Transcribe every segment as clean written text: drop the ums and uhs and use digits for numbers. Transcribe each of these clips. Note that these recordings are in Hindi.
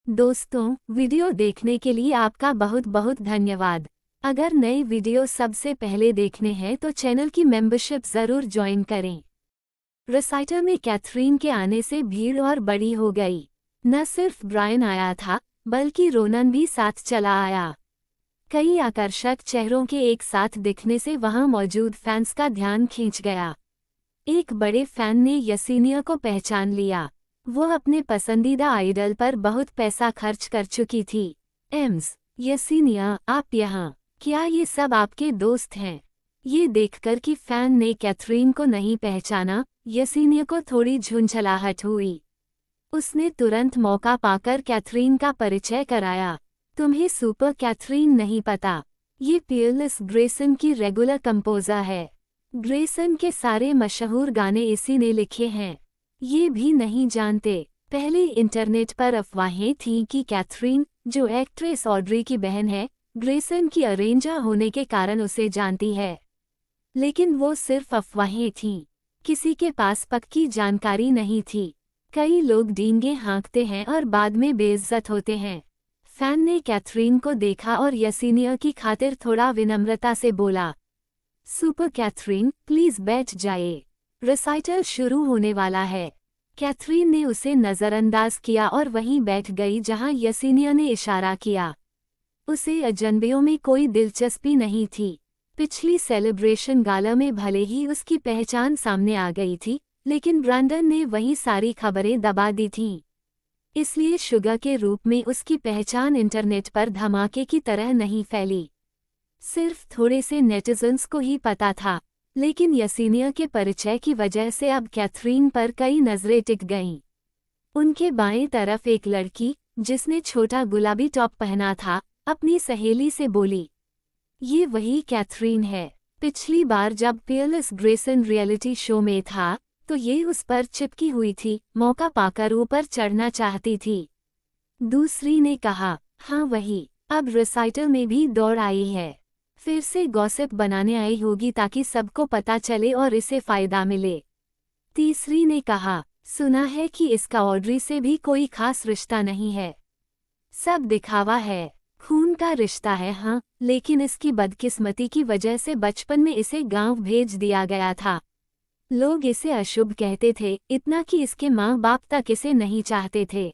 दोस्तों, वीडियो देखने के लिए आपका बहुत बहुत धन्यवाद। अगर नए वीडियो सबसे पहले देखने हैं तो चैनल की मेंबरशिप ज़रूर ज्वाइन करें। रिसाइटर में कैथरीन के आने से भीड़ और बड़ी हो गई। न सिर्फ ब्रायन आया था, बल्कि रोनन भी साथ चला आया। कई आकर्षक चेहरों के एक साथ दिखने से वहां मौजूद फैंस का ध्यान खींच गया। एक बड़े फैन ने यसीनिया को पहचान लिया। वो अपने पसंदीदा आइडल पर बहुत पैसा खर्च कर चुकी थी। यसीनिया, आप यहाँ? क्या ये सब आपके दोस्त हैं? ये देखकर कि फैन ने कैथरीन को नहीं पहचाना, यसीनिया को थोड़ी झुंझलाहट हुई। उसने तुरंत मौका पाकर कैथरीन का परिचय कराया। तुम्हें सुपर कैथरीन नहीं पता? ये पियरलेस ग्रेसन की रेगुलर कंपोजर है। ग्रेसन के सारे मशहूर गाने इसी ने लिखे हैं। ये भी नहीं जानते? पहले इंटरनेट पर अफवाहें थीं कि कैथरीन, जो एक्ट्रेस ऑड्री की बहन है, ग्रेसन की अरेंजर होने के कारण उसे जानती है। लेकिन वो सिर्फ अफवाहें थीं। किसी के पास पक्की जानकारी नहीं थी। कई लोग डींगे हाँकते हैं और बाद में बेइज्जत होते हैं। फैन ने कैथरीन को देखा और यसीनिया की खातिर थोड़ा विनम्रता से बोला, सुपर कैथरीन, प्लीज बैठ जाइए। रिसाइटल शुरू होने वाला है। कैथरीन ने उसे नज़रअंदाज किया और वहीं बैठ गई जहां यसीनिया ने इशारा किया। उसे अजनबियों में कोई दिलचस्पी नहीं थी। पिछली सेलिब्रेशन गाला में भले ही उसकी पहचान सामने आ गई थी, लेकिन ब्रैंडन ने वही सारी खबरें दबा दी थीं। इसलिए शुगर के रूप में उसकी पहचान इंटरनेट पर धमाके की तरह नहीं फैली। सिर्फ थोड़े से नेटिजन्स को ही पता था। लेकिन यसीनिया के परिचय की वजह से अब कैथरीन पर कई नजरें टिक गईं। उनके बाएं तरफ एक लड़की, जिसने छोटा गुलाबी टॉप पहना था, अपनी सहेली से बोली, ये वही कैथरीन है। पिछली बार जब पियरलेस ग्रेसन रियलिटी शो में था, तो ये उस पर चिपकी हुई थी, मौका पाकर ऊपर चढ़ना चाहती थी। दूसरी ने कहा, हाँ वही, अब रिसाइटल में भी दौड़ आई है। फिर से गॉसिप बनाने आई होगी ताकि सबको पता चले और इसे फायदा मिले। तीसरी ने कहा, सुना है कि इसका ऑड्री से भी कोई खास रिश्ता नहीं है। सब दिखावा है, खून का रिश्ता है हाँ, लेकिन इसकी बदकिस्मती की वजह से बचपन में इसे गांव भेज दिया गया था। लोग इसे अशुभ कहते थे, इतना कि इसके माँ बाप तक इसे नहीं चाहते थे।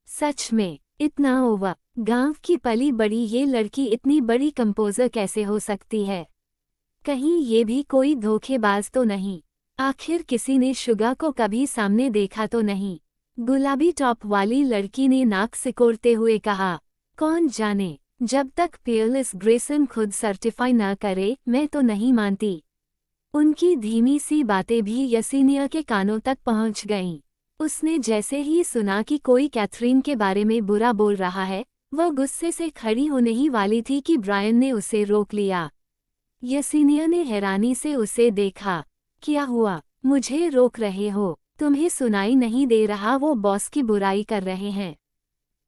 सच में, इतना ओवर। गांव की पली बड़ी ये लड़की इतनी बड़ी कंपोजर कैसे हो सकती है? कहीं ये भी कोई धोखेबाज तो नहीं? आखिर किसी ने शुगा को कभी सामने देखा तो नहीं? गुलाबी टॉप वाली लड़की ने नाक सिकोड़ते हुए कहा, कौन जाने, जब तक पियरलेस ग्रेसन खुद सर्टिफाई न करे मैं तो नहीं मानती। उनकी धीमी सी बातें भी यसीनिया के कानों तक पहुंच गईं। उसने जैसे ही सुना कि कोई कैथरीन के बारे में बुरा बोल रहा है, वह गुस्से से खड़ी होने ही वाली थी कि ब्रायन ने उसे रोक लिया। यसीनिया ने हैरानी से उसे देखा। क्या हुआ? मुझे रोक रहे हो? तुम्हें सुनाई नहीं दे रहा वो बॉस की बुराई कर रहे हैं?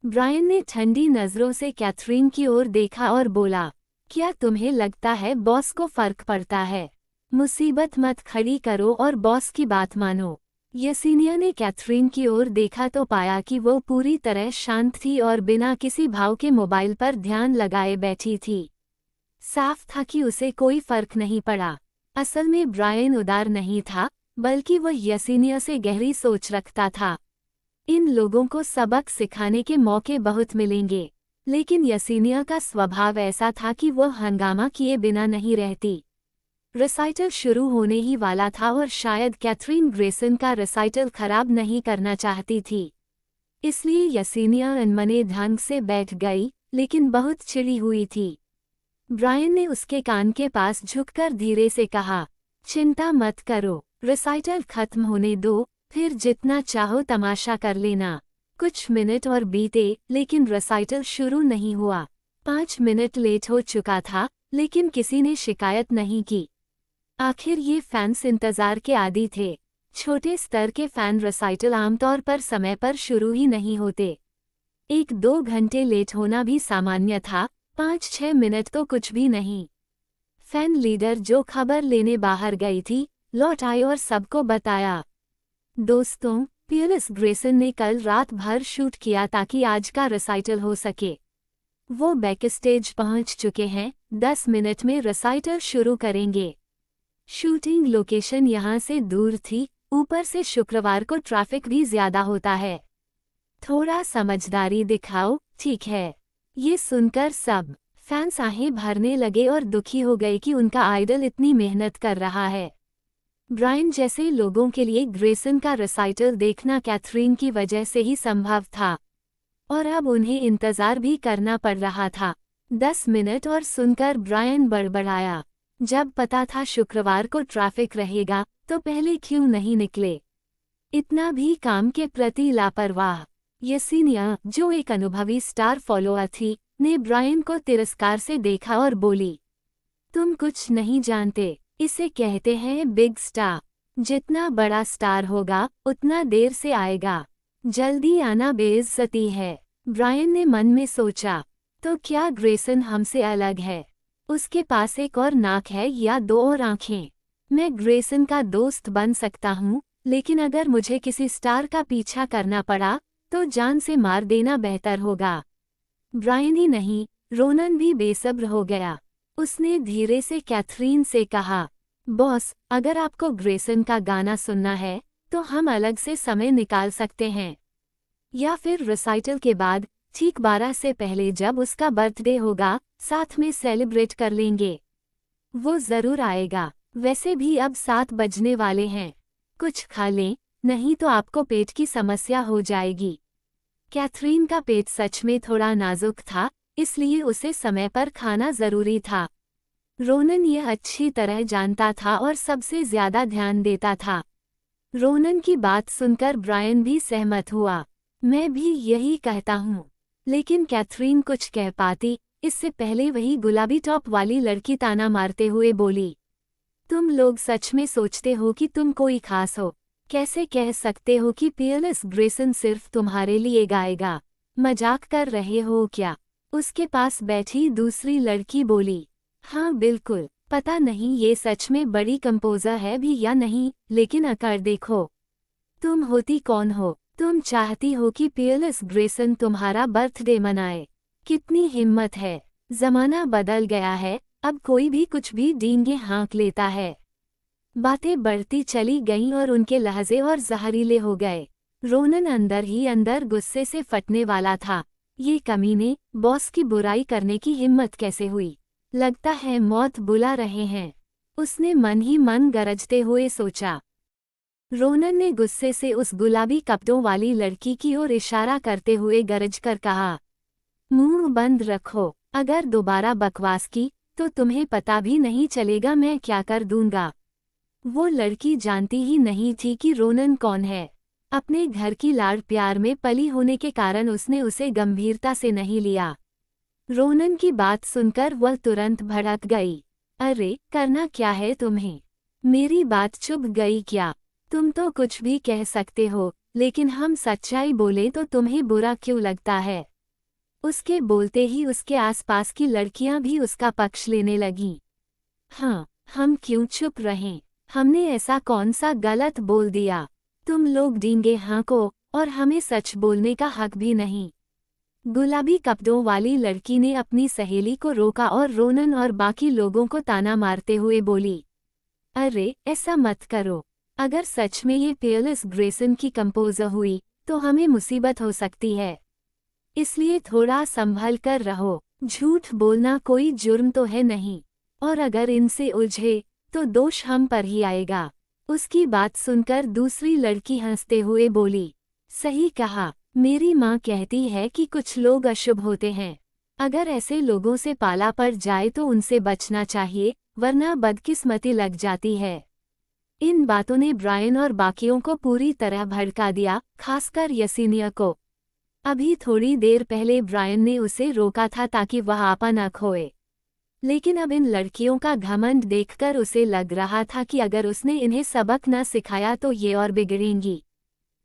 ब्रायन ने ठंडी नज़रों से कैथरीन की ओर देखा और बोला, क्या तुम्हें लगता है बॉस को फर्क पड़ता है? मुसीबत मत खड़ी करो और बॉस की बात मानो। यसीनिया ने कैथरीन की ओर देखा तो पाया कि वो पूरी तरह शांत थी और बिना किसी भाव के मोबाइल पर ध्यान लगाए बैठी थी। साफ था कि उसे कोई फर्क नहीं पड़ा। असल में ब्रायन उदार नहीं था, बल्कि वह यसीनिया से गहरी सोच रखता था। इन लोगों को सबक सिखाने के मौके बहुत मिलेंगे, लेकिन यसीनिया का स्वभाव ऐसा था कि वह हंगामा किए बिना नहीं रहती। रिसाइटल शुरू होने ही वाला था और शायद कैथरीन ग्रेसन का रिसाइटल खराब नहीं करना चाहती थी। इसलिए यसीनिया अनमने ढंग से बैठ गई, लेकिन बहुत चिढ़ी हुई थी। ब्रायन ने उसके कान के पास झुककर धीरे से कहा, चिंता मत करो, रिसाइटल खत्म होने दो, फिर जितना चाहो तमाशा कर लेना। कुछ मिनट और बीते, लेकिन रिसाइटल शुरू नहीं हुआ। 5 मिनट लेट हो चुका था, लेकिन किसी ने शिकायत नहीं की। आखिर ये फैंस इंतजार के आदी थे। छोटे स्तर के फैन रिसाइटल आमतौर पर समय पर शुरू ही नहीं होते। 1-2 घंटे लेट होना भी सामान्य था, 5-6 मिनट तो कुछ भी नहीं। फैन लीडर जो खबर लेने बाहर गई थी, लौट आई और सबको बताया। दोस्तों, पियर्स ग्रेसन ने कल रात भर शूट किया ताकि आज का रिसाइटल हो सके। वो बैकस्टेज पहुंच चुके हैं, 10 मिनट में रिसाइटल शुरू करेंगे। शूटिंग लोकेशन यहाँ से दूर थी, ऊपर से शुक्रवार को ट्रैफिक भी ज्यादा होता है। थोड़ा समझदारी दिखाओ, ठीक है। ये सुनकर सब फैंस आहें भरने लगे और दुखी हो गए कि उनका आइडल इतनी मेहनत कर रहा है। ब्रायन जैसे लोगों के लिए ग्रेसन का रिसाइटल देखना कैथरीन की वजह से ही संभव था, और अब उन्हें इंतजार भी करना पड़ रहा था। 10 मिनट और सुनकर ब्रायन बड़बड़ाया, जब पता था शुक्रवार को ट्रैफिक रहेगा तो पहले क्यों नहीं निकले। इतना भी काम के प्रति लापरवाह। यसीनिया, जो एक अनुभवी स्टार फॉलोअर थी, ने ब्रायन को तिरस्कार से देखा और बोली, तुम कुछ नहीं जानते, इसे कहते हैं बिग स्टार। जितना बड़ा स्टार होगा उतना देर से आएगा, जल्दी आना बेइज्जती है। ब्रायन ने मन में सोचा, तो क्या ग्रेसन हमसे अलग है? उसके पास एक और नाक है या 2 और आंखें? मैं ग्रेसन का दोस्त बन सकता हूँ, लेकिन अगर मुझे किसी स्टार का पीछा करना पड़ा तो जान से मार देना बेहतर होगा। ब्रायन ही नहीं, रोनन भी बेसब्र हो गया। उसने धीरे से कैथरीन से कहा, बॉस, अगर आपको ग्रेसन का गाना सुनना है तो हम अलग से समय निकाल सकते हैं, या फिर रिसाइटल के बाद ठीक 12 से पहले जब उसका बर्थडे होगा साथ में सेलिब्रेट कर लेंगे। वो जरूर आएगा। वैसे भी अब 7 बजने वाले हैं, कुछ खा लें, नहीं तो आपको पेट की समस्या हो जाएगी। कैथरीन का पेट सच में थोड़ा नाजुक था, इसलिए उसे समय पर खाना जरूरी था। रोनन यह अच्छी तरह जानता था और सबसे ज्यादा ध्यान देता था। रोनन की बात सुनकर ब्रायन भी सहमत हुआ। मैं भी यही कहता हूँ, लेकिन कैथरीन कुछ कह पाती इससे पहले वही गुलाबी टॉप वाली लड़की ताना मारते हुए बोली, तुम लोग सच में सोचते हो कि तुम कोई खास हो? कैसे कह सकते हो कि पियर्स ग्रेसन सिर्फ तुम्हारे लिए गाएगा? मजाक कर रहे हो क्या? उसके पास बैठी दूसरी लड़की बोली, हाँ बिल्कुल, पता नहीं ये सच में बड़ी कंपोजर है भी या नहीं, लेकिन अकर देखो। तुम होती कौन हो? तुम चाहती हो कि पियर्स ग्रेसन तुम्हारा बर्थडे मनाए? कितनी हिम्मत है। जमाना बदल गया है, अब कोई भी कुछ भी डींगे हाँक लेता है। बातें बढ़ती चली गईं और उनके लहजे और जहरीले हो गए। रोनन अंदर ही अंदर गुस्से से फटने वाला था। ये कमीने, बॉस की बुराई करने की हिम्मत कैसे हुई? लगता है मौत बुला रहे हैं, उसने मन ही मन गरजते हुए सोचा। रोनन ने गुस्से से उस गुलाबी कपड़ों वाली लड़की की ओर इशारा करते हुए गरज कर कहा, मुंह बंद रखो, अगर दोबारा बकवास की तो तुम्हें पता भी नहीं चलेगा मैं क्या कर दूंगा। वो लड़की जानती ही नहीं थी कि रोनन कौन है। अपने घर की लाड़ प्यार में पली होने के कारण उसने उसे गंभीरता से नहीं लिया। रोनन की बात सुनकर वह तुरंत भड़क गई। अरे करना क्या है तुम्हें? मेरी बात चुभ गई क्या? तुम तो कुछ भी कह सकते हो, लेकिन हम सच्चाई बोले तो तुम्हें बुरा क्यों लगता है? उसके बोलते ही उसके आसपास की लड़कियां भी उसका पक्ष लेने लगीं। हाँ, हम क्यों चुप रहें? हमने ऐसा कौन सा गलत बोल दिया? तुम लोग डींगे हाँको और हमें सच बोलने का हक भी नहीं। गुलाबी कपड़ों वाली लड़की ने अपनी सहेली को रोका और रोनन और बाकी लोगों को ताना मारते हुए बोली, अरे ऐसा मत करो। अगर सच में ये पियर्स ग्रेसन की कंपोजर हुई तो हमें मुसीबत हो सकती है, इसलिए थोड़ा संभल कर रहो। झूठ बोलना कोई जुर्म तो है नहीं, और अगर इनसे उलझे तो दोष हम पर ही आएगा। उसकी बात सुनकर दूसरी लड़की हंसते हुए बोली, सही कहा, मेरी माँ कहती है कि कुछ लोग अशुभ होते हैं। अगर ऐसे लोगों से पाला पड़ जाए तो उनसे बचना चाहिए, वरना बदकिस्मती लग जाती है। इन बातों ने ब्रायन और बाकियों को पूरी तरह भड़का दिया, खासकर यसीनिया को। अभी थोड़ी देर पहले ब्रायन ने उसे रोका था ताकि वह आपा न खोए, लेकिन अब इन लड़कियों का घमंड देखकर उसे लग रहा था कि अगर उसने इन्हें सबक न सिखाया तो ये और बिगड़ेंगी।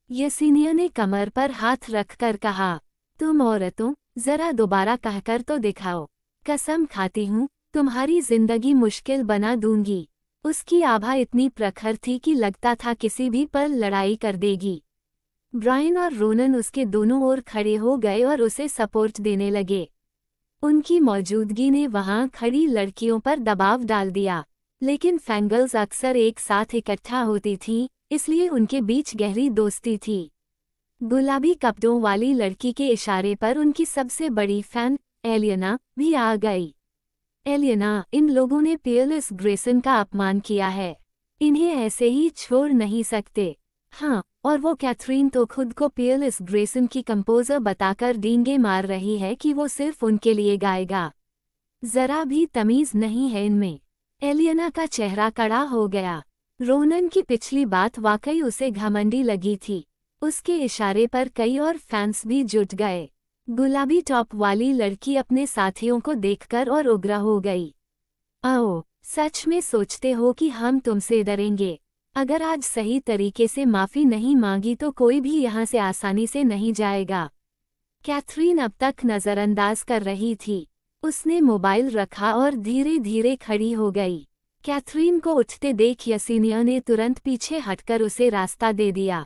यसीनिया ने कमर पर हाथ रखकर कहा, तुम औरतों, जरा दोबारा कहकर तो दिखाओ। कसम खाती हूँ, तुम्हारी जिंदगी मुश्किल बना दूंगी। उसकी आभा इतनी प्रखर थी कि लगता था किसी भी पल लड़ाई कर देगी। ब्रायन और रोनन उसके दोनों ओर खड़े हो गए और उसे सपोर्ट देने लगे। उनकी मौजूदगी ने वहां खड़ी लड़कियों पर दबाव डाल दिया, लेकिन फैंगल्स अक्सर एक साथ इकट्ठा होती थीं, इसलिए उनके बीच गहरी दोस्ती थी। गुलाबी कपड़ों वाली लड़की के इशारे पर उनकी सबसे बड़ी फैन, एलियना, भी आ गई। एलियना, इन लोगों ने पियरलेस ग्रेसन का अपमान किया है। इन्हें ऐसे ही छोड़ नहीं सकते। हाँ, और वो कैथरीन तो खुद को पियरलेस ग्रेसन की कंपोजर बताकर डींगे मार रही है कि वो सिर्फ उनके लिए गाएगा। जरा भी तमीज नहीं है इनमें। एलियना का चेहरा कड़ा हो गया। रोनन की पिछली बात वाकई उसे घमंडी लगी थी। उसके इशारे पर कई और फैंस भी जुट गए। गुलाबी टॉप वाली लड़की अपने साथियों को देखकर और उग्र हो गई। आओ, सच में सोचते हो कि हम तुमसे डरेंगे? अगर आज सही तरीके से माफी नहीं मांगी तो कोई भी यहाँ से आसानी से नहीं जाएगा। कैथरीन अब तक नजरअंदाज कर रही थी। उसने मोबाइल रखा और धीरे धीरे खड़ी हो गई। कैथरीन को उठते देख यसीनिया ने तुरंत पीछे हटकर उसे रास्ता दे दिया।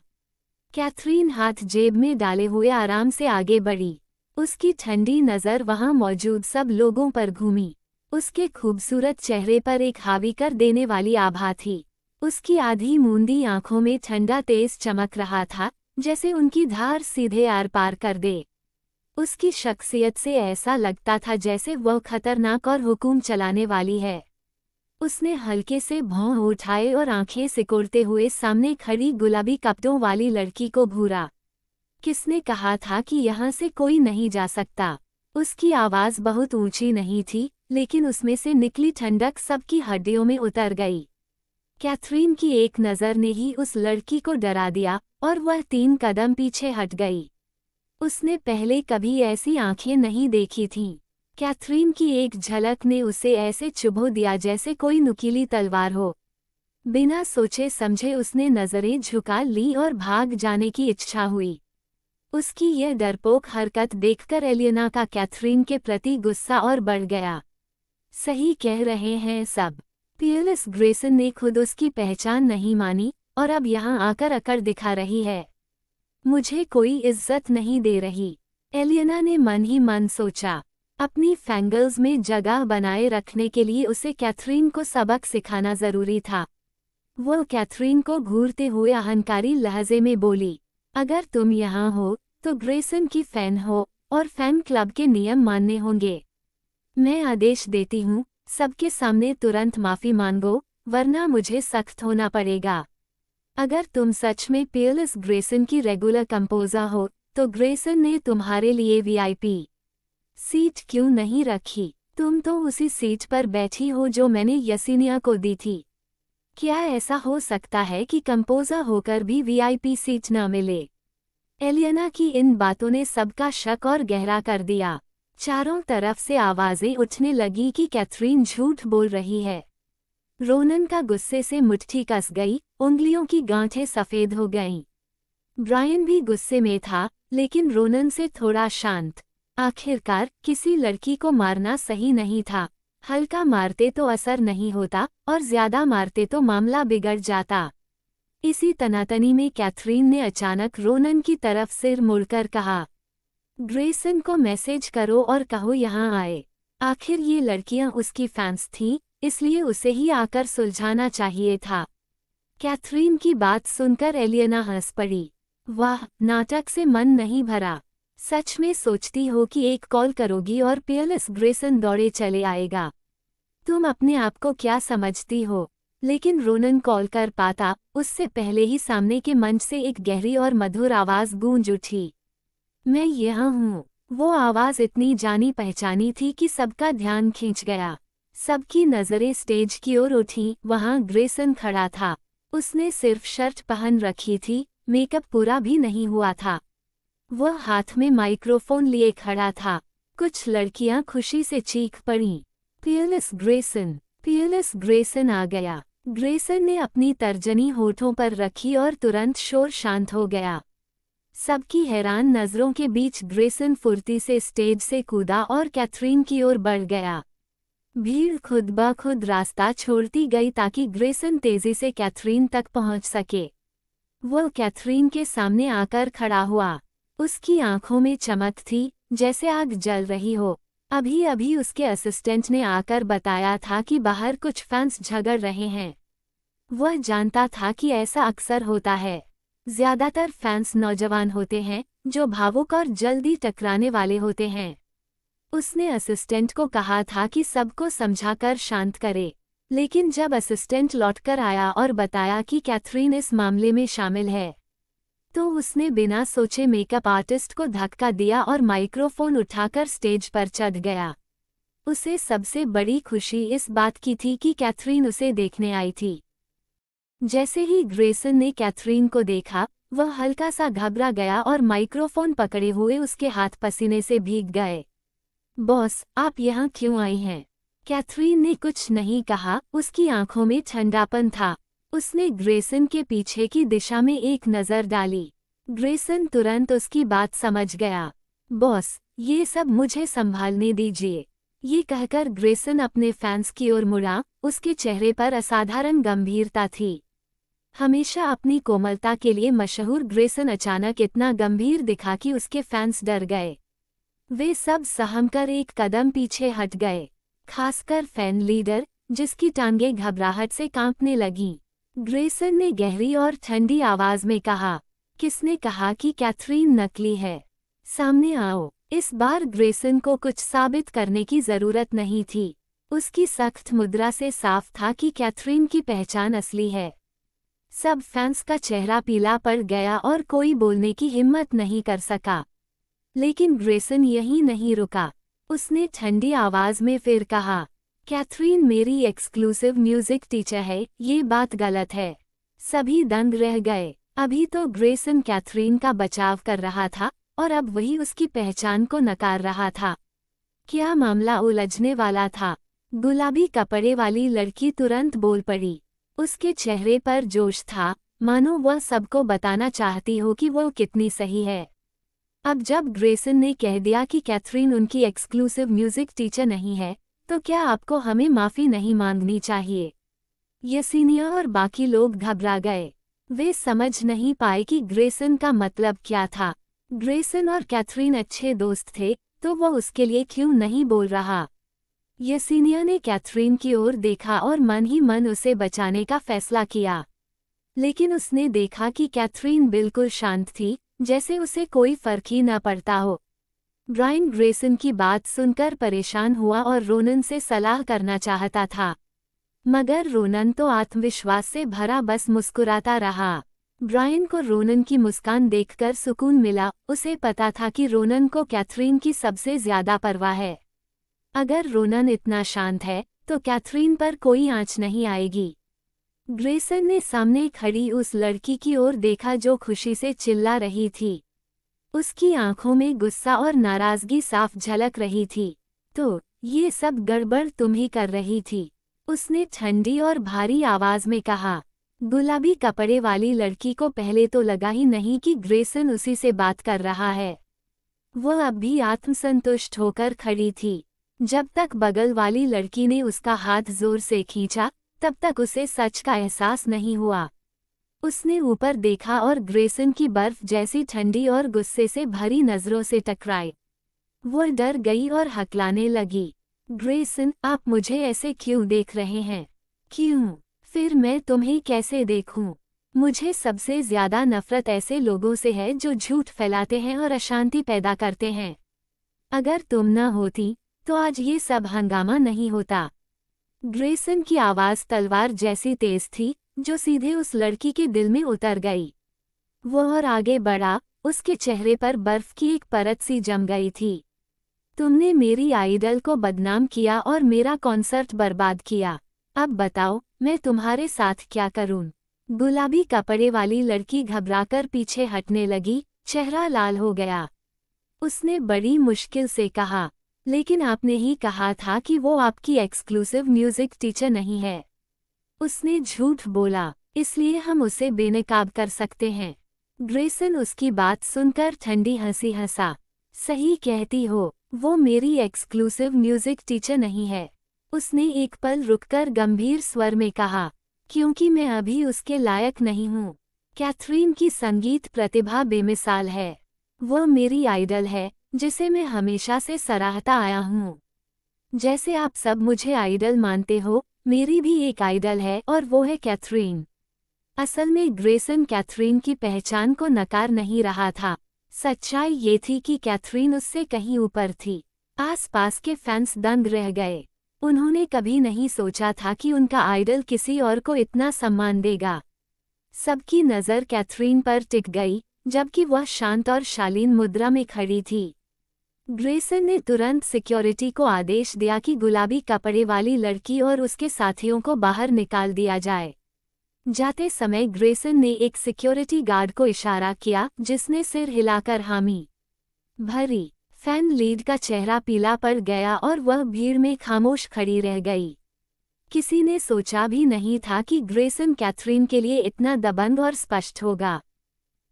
कैथरीन हाथ जेब में डाले हुए आराम से आगे बढ़ी। उसकी ठंडी नज़र वहां मौजूद सब लोगों पर घूमी। उसके खूबसूरत चेहरे पर एक हावी कर देने वाली आभा थी। उसकी आधी मूंदी आंखों में ठंडा तेज चमक रहा था, जैसे उनकी धार सीधे आर पार कर दे। उसकी शख्सियत से ऐसा लगता था जैसे वह खतरनाक और हुकूम चलाने वाली है। उसने हल्के से भौं उठाए और आंखें सिकोड़ते हुए सामने खड़ी गुलाबी कपड़ों वाली लड़की को घूरा। किसने कहा था कि यहाँ से कोई नहीं जा सकता? उसकी आवाज़ बहुत ऊंची नहीं थी, लेकिन उसमें से निकली ठंडक सबकी हड्डियों में उतर गई। कैथरीन की एक नज़र ने ही उस लड़की को डरा दिया और वह 3 कदम पीछे हट गई। उसने पहले कभी ऐसी आंखें नहीं देखी थीं। कैथरीन की एक झलक ने उसे ऐसे चुभो दिया जैसे कोई नुकीली तलवार हो। बिना सोचे समझे उसने नज़रें झुका ली और भाग जाने की इच्छा हुई। उसकी यह डरपोक हरकत देखकर एलियना का कैथरीन के प्रति गुस्सा और बढ़ गया। सही कह रहे हैं सब। पियरलेस ग्रेसन ने खुद उसकी पहचान नहीं मानी और अब यहाँ आकर अकड़ दिखा रही है। मुझे कोई इज्जत नहीं दे रही, एलियना ने मन ही मन सोचा। अपनी फैंगल्स में जगह बनाए रखने के लिए उसे कैथरीन को सबक सिखाना जरूरी था। वो कैथरीन को घूरते हुए अहंकारी लहजे में बोली, अगर तुम यहाँ हो तो ग्रेसन की फैन हो और फैन क्लब के नियम मानने होंगे। मैं आदेश देती हूँ, सबके सामने तुरंत माफी मांगो, वरना मुझे सख्त होना पड़ेगा। अगर तुम सच में पियरलेस ग्रेसन की रेगुलर कंपोजर हो तो ग्रेसन ने तुम्हारे लिए वीआईपी सीट क्यों नहीं रखी? तुम तो उसी सीट पर बैठी हो जो मैंने यसीनिया को दी थी। क्या ऐसा हो सकता है कि कंपोजर होकर भी वीआईपी सीट न मिले? एलियना की इन बातों ने सबका शक और गहरा कर दिया। चारों तरफ से आवाजें उठने लगी कि कैथरीन झूठ बोल रही है। रोनन का गुस्से से मुट्ठी कस गई, उंगलियों की गांठें सफ़ेद हो गईं। ब्रायन भी गुस्से में था, लेकिन रोनन से थोड़ा शांत। आखिरकार किसी लड़की को मारना सही नहीं था। हल्का मारते तो असर नहीं होता और ज्यादा मारते तो मामला बिगड़ जाता। इसी तनातनी में कैथरीन ने अचानक रोनन की तरफ सिर मुड़कर कहा, ग्रेसन को मैसेज करो और कहो यहाँ आए। आखिर ये लड़कियां उसकी फैंस थीं, इसलिए उसे ही आकर सुलझाना चाहिए था। कैथरीन की बात सुनकर एलियना हंस पड़ी। वाह, नाटक से मन नहीं भरा। सच में सोचती हो कि एक कॉल करोगी और पियरलेस ग्रेसन दौड़े चले आएगा? तुम अपने आप को क्या समझती हो? लेकिन रोनन कॉल कर पाता, उससे पहले ही सामने के मंच से एक गहरी और मधुर आवाज़ गूंज उठी, मैं यहाँ हूँ। वो आवाज़ इतनी जानी पहचानी थी कि सबका ध्यान खींच गया। सबकी नज़रें स्टेज की ओर उठी। वहाँ ग्रेसन खड़ा था। उसने सिर्फ शर्ट पहन रखी थी, मेकअप पूरा भी नहीं हुआ था। वह हाथ में माइक्रोफोन लिए खड़ा था। कुछ लड़कियां खुशी से चीख पड़ीं, पियरलेस ग्रेसन, पियरलेस ग्रेसन आ गया। ग्रेसन ने अपनी तर्जनी होठों पर रखी और तुरंत शोर शांत हो गया। सबकी हैरान नज़रों के बीच ग्रेसन फुर्ती से स्टेज से कूदा और कैथरीन की ओर बढ़ गया। भीड़ खुद ब खुद रास्ता छोड़ती गई ताकि ग्रेसन तेजी से कैथरीन तक पहुंच सके। वो कैथरीन के सामने आकर खड़ा हुआ। उसकी आंखों में चमक थी, जैसे आग जल रही हो। अभी अभी उसके असिस्टेंट ने आकर बताया था कि बाहर कुछ फैंस झगड़ रहे हैं। वह जानता था कि ऐसा अक्सर होता है। ज्यादातर फैंस नौजवान होते हैं, जो भावुक और जल्दी टकराने वाले होते हैं। उसने असिस्टेंट को कहा था कि सबको समझाकर शांत करे, लेकिन जब असिस्टेंट लौटकर आया और बताया कि कैथरीन इस मामले में शामिल है, तो उसने बिना सोचे मेकअप आर्टिस्ट को धक्का दिया और माइक्रोफोन उठाकर स्टेज पर चढ़ गया। उसे सबसे बड़ी खुशी इस बात की थी कि कैथरीन उसे देखने आई थी। जैसे ही ग्रेसन ने कैथरीन को देखा, वह हल्का सा घबरा गया और माइक्रोफोन पकड़े हुए उसके हाथ पसीने से भीग गए। बॉस, आप यहाँ क्यों आई हैं? कैथरीन ने कुछ नहीं कहा, उसकी आंखों में ठंडापन था। उसने ग्रेसन के पीछे की दिशा में एक नज़र डाली। ग्रेसन तुरंत उसकी बात समझ गया। बॉस, ये सब मुझे संभालने दीजिए। ये कहकर ग्रेसन अपने फैंस की ओर मुड़ा, उसके चेहरे पर असाधारण गंभीरता थी। हमेशा अपनी कोमलता के लिए मशहूर ग्रेसन अचानक इतना गंभीर दिखा कि उसके फैंस डर गए। वे सब सहमकर एक कदम पीछे हट गए, खासकर फैन लीडर, जिसकी टांगें घबराहट से कांपने लगीं। ग्रेसन ने गहरी और ठंडी आवाज में कहा, किसने कहा कि कैथरीन नकली है? सामने आओ। इस बार ग्रेसन को कुछ साबित करने की जरूरत नहीं थी। उसकी सख्त मुद्रा से साफ था कि कैथरीन की पहचान असली है। सब फैंस का चेहरा पीला पड़ गया और कोई बोलने की हिम्मत नहीं कर सका। लेकिन ग्रेसन यहीं नहीं रुका। उसने ठंडी आवाज में फिर कहा, कैथरीन मेरी एक्सक्लूसिव म्यूजिक टीचर है, ये बात गलत है। सभी दंग रह गए। अभी तो ग्रेसन कैथरीन का बचाव कर रहा था और अब वही उसकी पहचान को नकार रहा था। क्या मामला उलझने वाला था? गुलाबी कपड़े वाली लड़की तुरंत बोल पड़ी। उसके चेहरे पर जोश था, मानो वह सबको बताना चाहती हो कि वो कितनी सही है। अब जब ग्रेसन ने कह दिया कि कैथरीन उनकी एक्सक्लूसिव म्यूजिक टीचर नहीं है, तो क्या आपको हमें माफ़ी नहीं मांगनी चाहिए? यसीनिया और बाकी लोग घबरा गए। वे समझ नहीं पाए कि ग्रेसन का मतलब क्या था। ग्रेसन और कैथरीन अच्छे दोस्त थे, तो वो उसके लिए क्यों नहीं बोल रहा? यसीनिया ने कैथरीन की ओर देखा और मन ही मन उसे बचाने का फैसला किया। लेकिन उसने देखा कि कैथरीन बिल्कुल शांत थी, जैसे उसे कोई फर्क ही न पड़ता हो। ब्रायन ग्रेसन की बात सुनकर परेशान हुआ और रोनन से सलाह करना चाहता था, मगर रोनन तो आत्मविश्वास से भरा बस मुस्कुराता रहा। ब्रायन को रोनन की मुस्कान देखकर सुकून मिला। उसे पता था कि रोनन को कैथरीन की सबसे ज्यादा परवाह है। अगर रोनन इतना शांत है, तो कैथरीन पर कोई आंच नहीं आएगी। ग्रेसन ने सामने खड़ी उस लड़की की ओर देखा जो खुशी से चिल्ला रही थी। उसकी आंखों में गुस्सा और नाराजगी साफ झलक रही थी। तो ये सब गड़बड़ तुम ही कर रही थी, उसने ठंडी और भारी आवाज में कहा। गुलाबी कपड़े वाली लड़की को पहले तो लगा ही नहीं कि ग्रेसन उसी से बात कर रहा है। वह अब भी आत्मसंतुष्ट होकर खड़ी थी। जब तक बगल वाली लड़की ने उसका हाथ जोर से खींचा, तब तक उसे सच का एहसास नहीं हुआ। उसने ऊपर देखा और ग्रेसन की बर्फ जैसी ठंडी और गुस्से से भरी नजरों से टकराई। वो डर गई और हकलाने लगी। ग्रेसन, आप मुझे ऐसे क्यों देख रहे हैं? क्यों? फिर मैं तुम्हें कैसे देखूं? मुझे सबसे ज्यादा नफरत ऐसे लोगों से है जो झूठ फैलाते हैं और अशांति पैदा करते हैं। अगर तुम न होती, तो आज ये सब हंगामा नहीं होता। ग्रेसन की आवाज तलवार जैसी तेज थी, जो सीधे उस लड़की के दिल में उतर गई। वो और आगे बढ़ा, उसके चेहरे पर बर्फ की एक परत सी जम गई थी। तुमने मेरी आइडल को बदनाम किया और मेरा कॉन्सर्ट बर्बाद किया। अब बताओ, मैं तुम्हारे साथ क्या करूं? गुलाबी कपड़े वाली लड़की घबराकर पीछे हटने लगी, चेहरा लाल हो गया। उसने बड़ी मुश्किल से कहा, लेकिन आपने ही कहा था कि वो आपकी एक्सक्लूसिव म्यूजिक टीचर नहीं है। उसने झूठ बोला, इसलिए हम उसे बेनकाब कर सकते हैं। ग्रेसन उसकी बात सुनकर ठंडी हंसी हंसा। सही कहती हो, वो मेरी एक्सक्लूसिव म्यूजिक टीचर नहीं है। उसने एक पल रुककर गंभीर स्वर में कहा, क्योंकि मैं अभी उसके लायक नहीं हूँ। कैथरीन की संगीत प्रतिभा बेमिसाल है। वो मेरी आइडल है, जिसे मैं हमेशा से सराहता आया हूँ। जैसे आप सब मुझे आइडल मानते हो, मेरी भी एक आइडल है और वो है कैथरीन। असल में ग्रेसन कैथरीन की पहचान को नकार नहीं रहा था। सच्चाई ये थी कि कैथरीन उससे कहीं ऊपर थी। आसपास के फैंस दंग रह गए। उन्होंने कभी नहीं सोचा था कि उनका आइडल किसी और को इतना सम्मान देगा। सबकी नज़र कैथरीन पर टिक गई, जबकि वह शांत और शालीन मुद्रा में खड़ी थी। ग्रेसन ने तुरंत सिक्योरिटी को आदेश दिया कि गुलाबी कपड़े वाली लड़की और उसके साथियों को बाहर निकाल दिया जाए। जाते समय ग्रेसन ने एक सिक्योरिटी गार्ड को इशारा किया, जिसने सिर हिलाकर हामी भरी। फैन लीड का चेहरा पीला पड़ गया और वह भीड़ में खामोश खड़ी रह गई। किसी ने सोचा भी नहीं था कि ग्रेसन कैथरीन के लिए इतना दबंग और स्पष्ट होगा।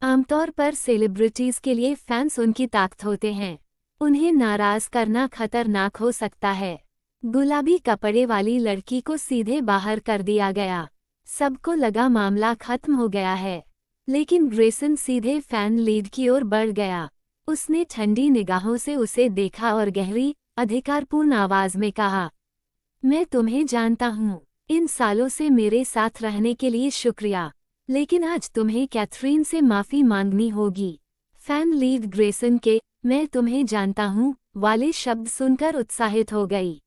आमतौर पर सेलिब्रिटीज के लिए फैंस उनकी ताकत होते हैं। उन्हें नाराज करना खतरनाक हो सकता है। गुलाबी कपड़े वाली लड़की को सीधे बाहर कर दिया गया। सबको लगा मामला खत्म हो गया है, लेकिन ग्रेसन सीधे फैन लीड की ओर बढ़ गया। उसने ठंडी निगाहों से उसे देखा और गहरी, अधिकारपूर्ण आवाज में कहा, मैं तुम्हें जानता हूँ। इन सालों से मेरे साथ रहने के लिए शुक्रिया, लेकिन आज तुम्हें कैथरीन से माफी मांगनी होगी। फैन लीड ग्रेसन के मैं तुम्हें जानता हूँ वाले शब्द सुनकर उत्साहित हो गई।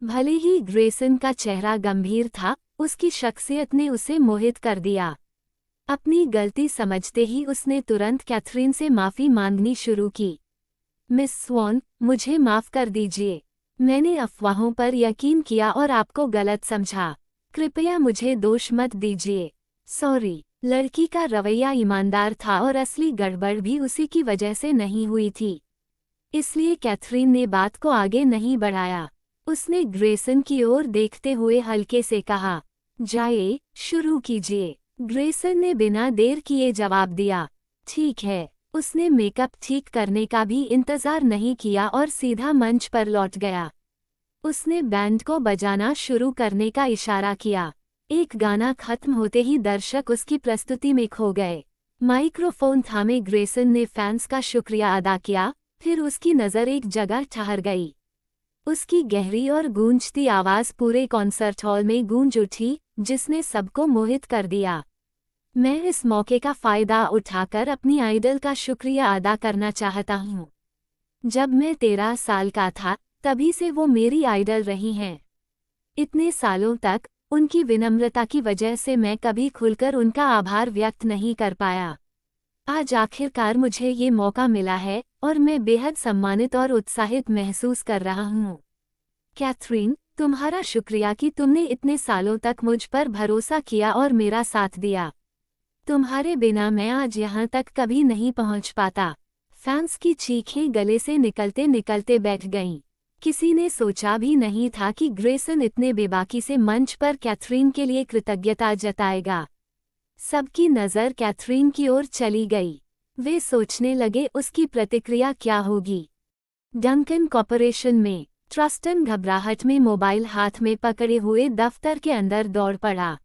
भले ही ग्रेसन का चेहरा गंभीर था, उसकी शख्सियत ने उसे मोहित कर दिया। अपनी गलती समझते ही उसने तुरंत कैथरीन से माफी मांगनी शुरू की। मिस स्वॉन, मुझे माफ कर दीजिए। मैंने अफवाहों पर यकीन किया और आपको गलत समझा। कृपया मुझे दोष मत दीजिए। सॉरी। लड़की का रवैया ईमानदार था और असली गड़बड़ भी उसी की वजह से नहीं हुई थी। इसलिए कैथरीन ने बात को आगे नहीं बढ़ाया। उसने ग्रेसन की ओर देखते हुए हल्के से कहा, जाइए, शुरू कीजिए। ग्रेसन ने बिना देर किए जवाब दिया, ठीक है। उसने मेकअप ठीक करने का भी इंतजार नहीं किया और सीधा मंच पर लौट गया। उसने बैंड को बजाना शुरू करने का इशारा किया। एक गाना खत्म होते ही दर्शक उसकी प्रस्तुति में खो गए। माइक्रोफोन थामे ग्रेसन ने फैंस का शुक्रिया अदा किया, फिर उसकी नज़र एक जगह ठहर गई। उसकी गहरी और गूंजती आवाज़ पूरे कॉन्सर्ट हॉल में गूंज उठी, जिसने सबको मोहित कर दिया। मैं इस मौके का फ़ायदा उठाकर अपनी आइडल का शुक्रिया अदा करना चाहता हूँ। जब मैं 13 साल का था, तभी से वो मेरी आइडल रही हैं। इतने सालों तक उनकी विनम्रता की वजह से मैं कभी खुलकर उनका आभार व्यक्त नहीं कर पाया। आज आखिरकार मुझे ये मौका मिला है और मैं बेहद सम्मानित और उत्साहित महसूस कर रहा हूँ। कैथरीन, तुम्हारा शुक्रिया कि तुमने इतने सालों तक मुझ पर भरोसा किया और मेरा साथ दिया। तुम्हारे बिना मैं आज यहाँ तक कभी नहीं पहुँच पाता। फैंस की चीखें गले से निकलते निकलते बैठ गईं। किसी ने सोचा भी नहीं था कि ग्रेसन इतने बेबाकी से मंच पर कैथरीन के लिए कृतज्ञता जताएगा। सबकी नज़र कैथरीन की ओर चली गई। वे सोचने लगे उसकी प्रतिक्रिया क्या होगी। डंकन कॉर्पोरेशन में ट्रस्टन घबराहट में मोबाइल हाथ में पकड़े हुए दफ्तर के अंदर दौड़ पड़ा।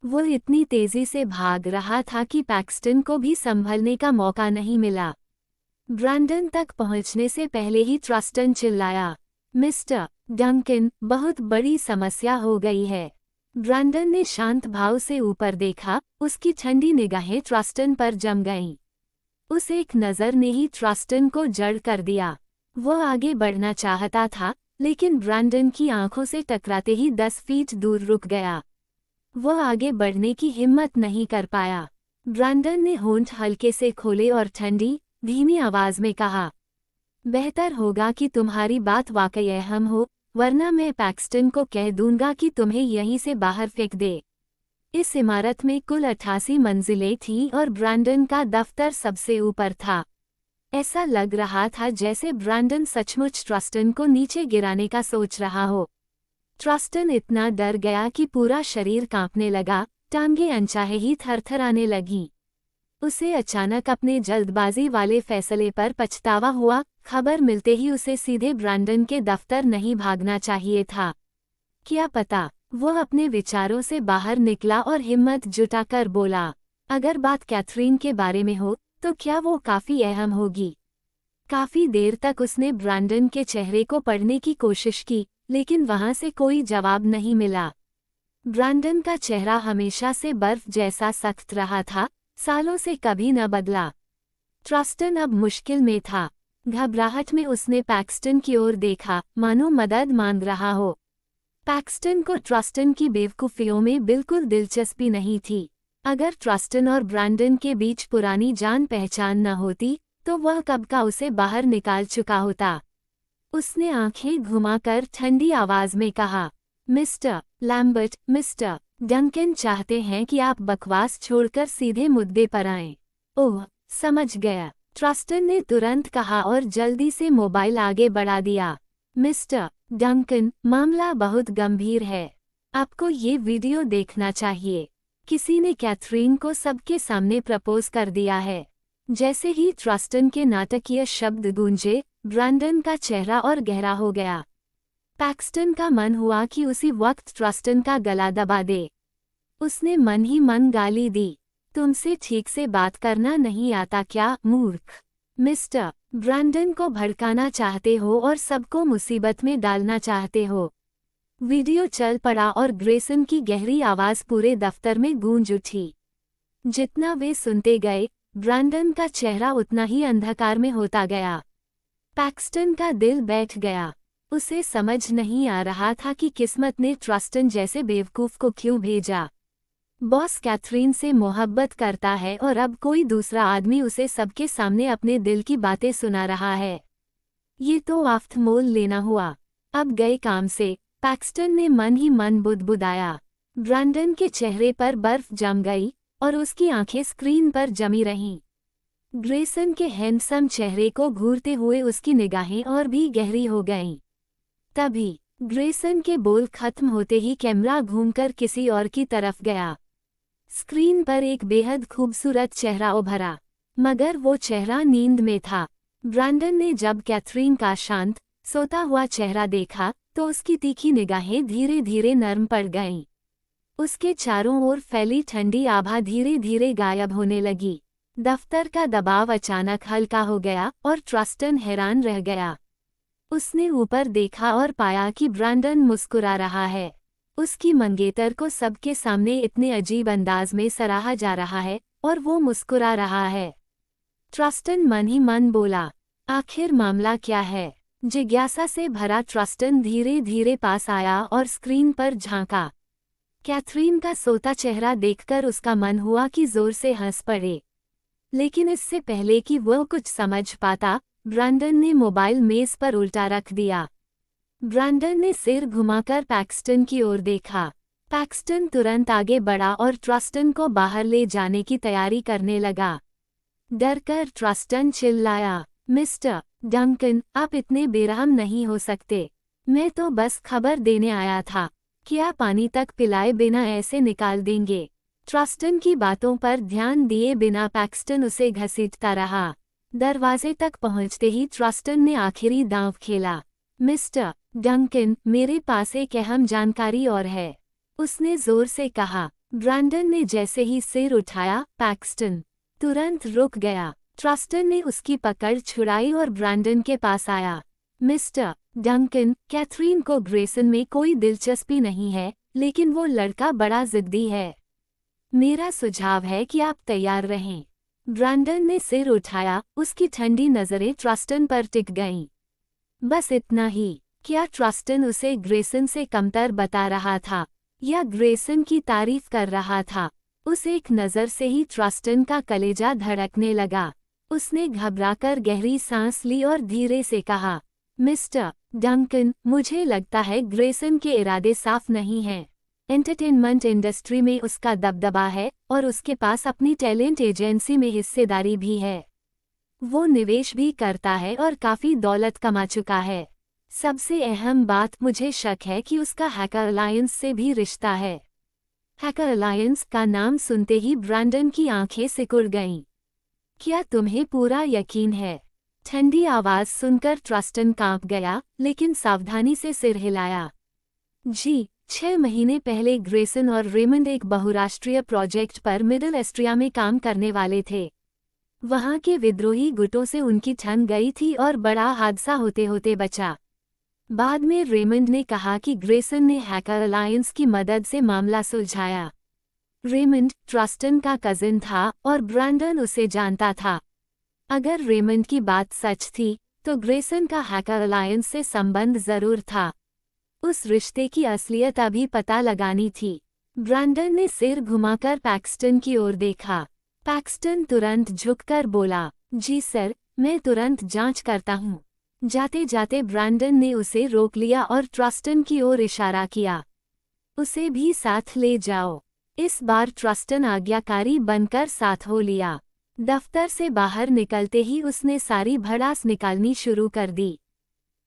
वो इतनी तेजी से भाग रहा था कि पैक्सटन को भी संभलने का मौका नहीं मिला। ब्रैंडन तक पहुंचने से पहले ही ट्रस्टन चिल्लाया, मिस्टर डंकन, बहुत बड़ी समस्या हो गई है। ब्रैंडन ने शांत भाव से ऊपर देखा, उसकी ठंडी निगाहें ट्रस्टन पर जम गईं। उस एक नज़र ने ही ट्रस्टन को जड़ कर दिया। वो आगे बढ़ना चाहता था, लेकिन ब्रैंडन की आंखों से टकराते ही 10 फीट दूर रुक गया। वो आगे बढ़ने की हिम्मत नहीं कर पाया। ब्रैंडन ने होंठ हल्के से खोले और ठंडी, धीमी आवाज में कहा, बेहतर होगा कि तुम्हारी बात वाकई अहम हो, वरना मैं पैक्सटन को कह दूंगा कि तुम्हें यहीं से बाहर फेंक दे। इस इमारत में कुल 88 मंजिलें थीं और ब्रैंडन का दफ्तर सबसे ऊपर था। ऐसा लग रहा था जैसे ब्रैंडन सचमुच ट्रस्टन को नीचे गिराने का सोच रहा हो। ट्रस्टन इतना डर गया कि पूरा शरीर कांपने लगा, टांगें अनचाहे ही थरथराने लगीं। उसे अचानक अपने जल्दबाजी वाले फैसले पर पछतावा हुआ। खबर मिलते ही उसे सीधे ब्रैंडन के दफ्तर नहीं भागना चाहिए था। क्या पता, वो अपने विचारों से बाहर निकला और हिम्मत जुटाकर बोला, अगर बात कैथरीन के बारे में हो तो क्या वो काफी अहम होगी। काफी देर तक उसने ब्रैंडन के चेहरे को पढ़ने की कोशिश की, लेकिन वहां से कोई जवाब नहीं मिला। ब्रैंडन का चेहरा हमेशा से बर्फ जैसा सख्त रहा था, सालों से कभी न बदला। ट्रस्टन अब मुश्किल में था। घबराहट में उसने पैक्सटन की ओर देखा, मानो मदद मांग रहा हो। पैक्सटन को ट्रस्टन की बेवकूफियों में बिल्कुल दिलचस्पी नहीं थी। अगर ट्रस्टन और ब्रैंडन के बीच पुरानी जान पहचान न होती तो वह कब का उसे बाहर निकाल चुका होता। उसने आंखें घुमाकर ठंडी आवाज में कहा, मिस्टर लैम्बर्ट, मिस्टर डंकन चाहते हैं कि आप बकवास छोड़कर सीधे मुद्दे पर आएं। ओह, समझ गया, ट्रस्टन ने तुरंत कहा और जल्दी से मोबाइल आगे बढ़ा दिया। मिस्टर डंकन, मामला बहुत गंभीर है। आपको ये वीडियो देखना चाहिए। किसी ने कैथरीन को सबके सामने प्रपोज कर दिया है। जैसे ही ट्रस्टन के नाटकीय शब्द गूंजे, ब्रैंडन का चेहरा और गहरा हो गया। पैक्सटन का मन हुआ कि उसी वक्त ट्रस्टन का गला दबा दे। उसने मन ही मन गाली दी, तुमसे ठीक से बात करना नहीं आता क्या, मूर्ख। मिस्टर ब्रैंडन को भड़काना चाहते हो और सबको मुसीबत में डालना चाहते हो। वीडियो चल पड़ा और ग्रेसन की गहरी आवाज पूरे दफ्तर में गूंज उठी। जितना वे सुनते गए, ब्रैंडन का चेहरा उतना ही अंधकार में होता गया। पैक्सटन का दिल बैठ गया। उसे समझ नहीं आ रहा था कि किस्मत ने ट्रस्टन जैसे बेवकूफ को क्यों भेजा। बॉस कैथरीन से मोहब्बत करता है और अब कोई दूसरा आदमी उसे सबके सामने अपने दिल की बातें सुना रहा है। ये तो आफ्त मोल लेना हुआ। अब गए काम से, पैक्सटन ने मन ही मन बुदबुदाया। ब्रैंडन के चेहरे पर बर्फ जम गई और उसकी आंखें स्क्रीन पर जमी रहीं। ग्रेसन के हैंडसम चेहरे को घूरते हुए उसकी निगाहें और भी गहरी हो गईं। तभी ग्रेसन के बोल खत्म होते ही कैमरा घूमकर किसी और की तरफ गया। स्क्रीन पर एक बेहद खूबसूरत चेहरा उभरा, मगर वो चेहरा नींद में था। ब्रैंडन ने जब कैथरीन का शांत, सोता हुआ चेहरा देखा तो उसकी तीखी निगाहें धीरे धीरे नर्म पड़ गईं। उसके चारों ओर फैली ठंडी आभा धीरे धीरे गायब होने लगी। दफ्तर का दबाव अचानक हल्का हो गया और ट्रस्टन हैरान रह गया। उसने ऊपर देखा और पाया कि ब्रैंडन मुस्कुरा रहा है। उसकी मंगेतर को सबके सामने इतने अजीब अंदाज में सराहा जा रहा है और वो मुस्कुरा रहा है। ट्रस्टन मन ही मन बोला, आखिर मामला क्या है। जिज्ञासा से भरा ट्रस्टन धीरे धीरे पास आया और स्क्रीन पर झांका। कैथरीन का सोता चेहरा देखकर उसका मन हुआ कि जोर से हंस पड़े, लेकिन इससे पहले कि वह कुछ समझ पाता, ब्रैंडन ने मोबाइल मेज पर उल्टा रख दिया। ब्रैंडन ने सिर घुमाकर पैक्सटन की ओर देखा। पैक्सटन तुरंत आगे बढ़ा और ट्रस्टन को बाहर ले जाने की तैयारी करने लगा। डरकर ट्रस्टन चिल्लाया, मिस्टर डंकन, आप इतने बेरहम नहीं हो सकते। मैं तो बस खबर देने आया था। क्या पानी तक पिलाए बिना ऐसे निकाल देंगे। ट्रस्टन की बातों पर ध्यान दिए बिना पैक्सटन उसे घसीटता रहा। दरवाजे तक पहुंचते ही ट्रस्टन ने आखिरी दांव खेला। मिस्टर डंकन, मेरे पास एक अहम जानकारी और है, उसने जोर से कहा। ब्रैंडन ने जैसे ही सिर उठाया, पैक्सटन तुरंत रुक गया। ट्रस्टन ने उसकी पकड़ छुड़ाई और ब्रैंडन के पास आया। मिस्टर डंकन, कैथरीन को ग्रेसन में कोई दिलचस्पी नहीं है, लेकिन वो लड़का बड़ा जिद्दी है। मेरा सुझाव है कि आप तैयार रहें। ब्रैंडन ने सिर उठाया, उसकी ठंडी नजरें ट्रस्टन पर टिक गईं। बस इतना ही। क्या ट्रस्टन उसे ग्रेसन से कमतर बता रहा था या ग्रेसन की तारीफ कर रहा था? उस एक नज़र से ही ट्रस्टन का कलेजा धड़कने लगा। उसने घबराकर गहरी सांस ली और धीरे से कहा, मिस्टर डंकन, मुझे लगता है ग्रेसन के इरादे साफ नहीं हैं। एंटरटेनमेंट इंडस्ट्री में उसका दबदबा है और उसके पास अपनी टैलेंट एजेंसी में हिस्सेदारी भी है। वो निवेश भी करता है और काफ़ी दौलत कमा चुका है। सबसे अहम बात, मुझे शक है कि उसका हैकर अलायंस से भी रिश्ता है। हैकर अलायंस का नाम सुनते ही ब्रैंडन की आंखें सिकुड़ गईं। क्या तुम्हें पूरा यकीन है? ठंडी आवाज सुनकर ट्रस्टन कांप गया, लेकिन सावधानी से सिर हिलाया। जी, 6 महीने पहले ग्रेसन और रेमंड एक बहुराष्ट्रीय प्रोजेक्ट पर मिडिल एस्ट्रिया में काम करने वाले थे। वहां के विद्रोही गुटों से उनकी ठन गई थी और बड़ा हादसा होते होते बचा। बाद में रेमंड ने कहा कि ग्रेसन ने हैकर अलायंस की मदद से मामला सुलझाया। रेमंड ट्रस्टन का कजिन था और ब्रैंडन उसे जानता था। अगर रेमंड की बात सच थी तो ग्रेसन का हैकर अलायंस से संबंध जरूर था। उस रिश्ते की असलियत अभी पता लगानी थी। ब्रैंडन ने सिर घुमाकर पैक्सटन की ओर देखा। पैक्सटन तुरंत झुककर बोला, जी सर, मैं तुरंत जांच करता हूँ। जाते जाते ब्रैंडन ने उसे रोक लिया और ट्रस्टन की ओर इशारा किया, उसे भी साथ ले जाओ। इस बार ट्रस्टन आज्ञाकारी बनकर साथ हो लिया। दफ्तर से बाहर निकलते ही उसने सारी भड़ास निकालनी शुरू कर दी।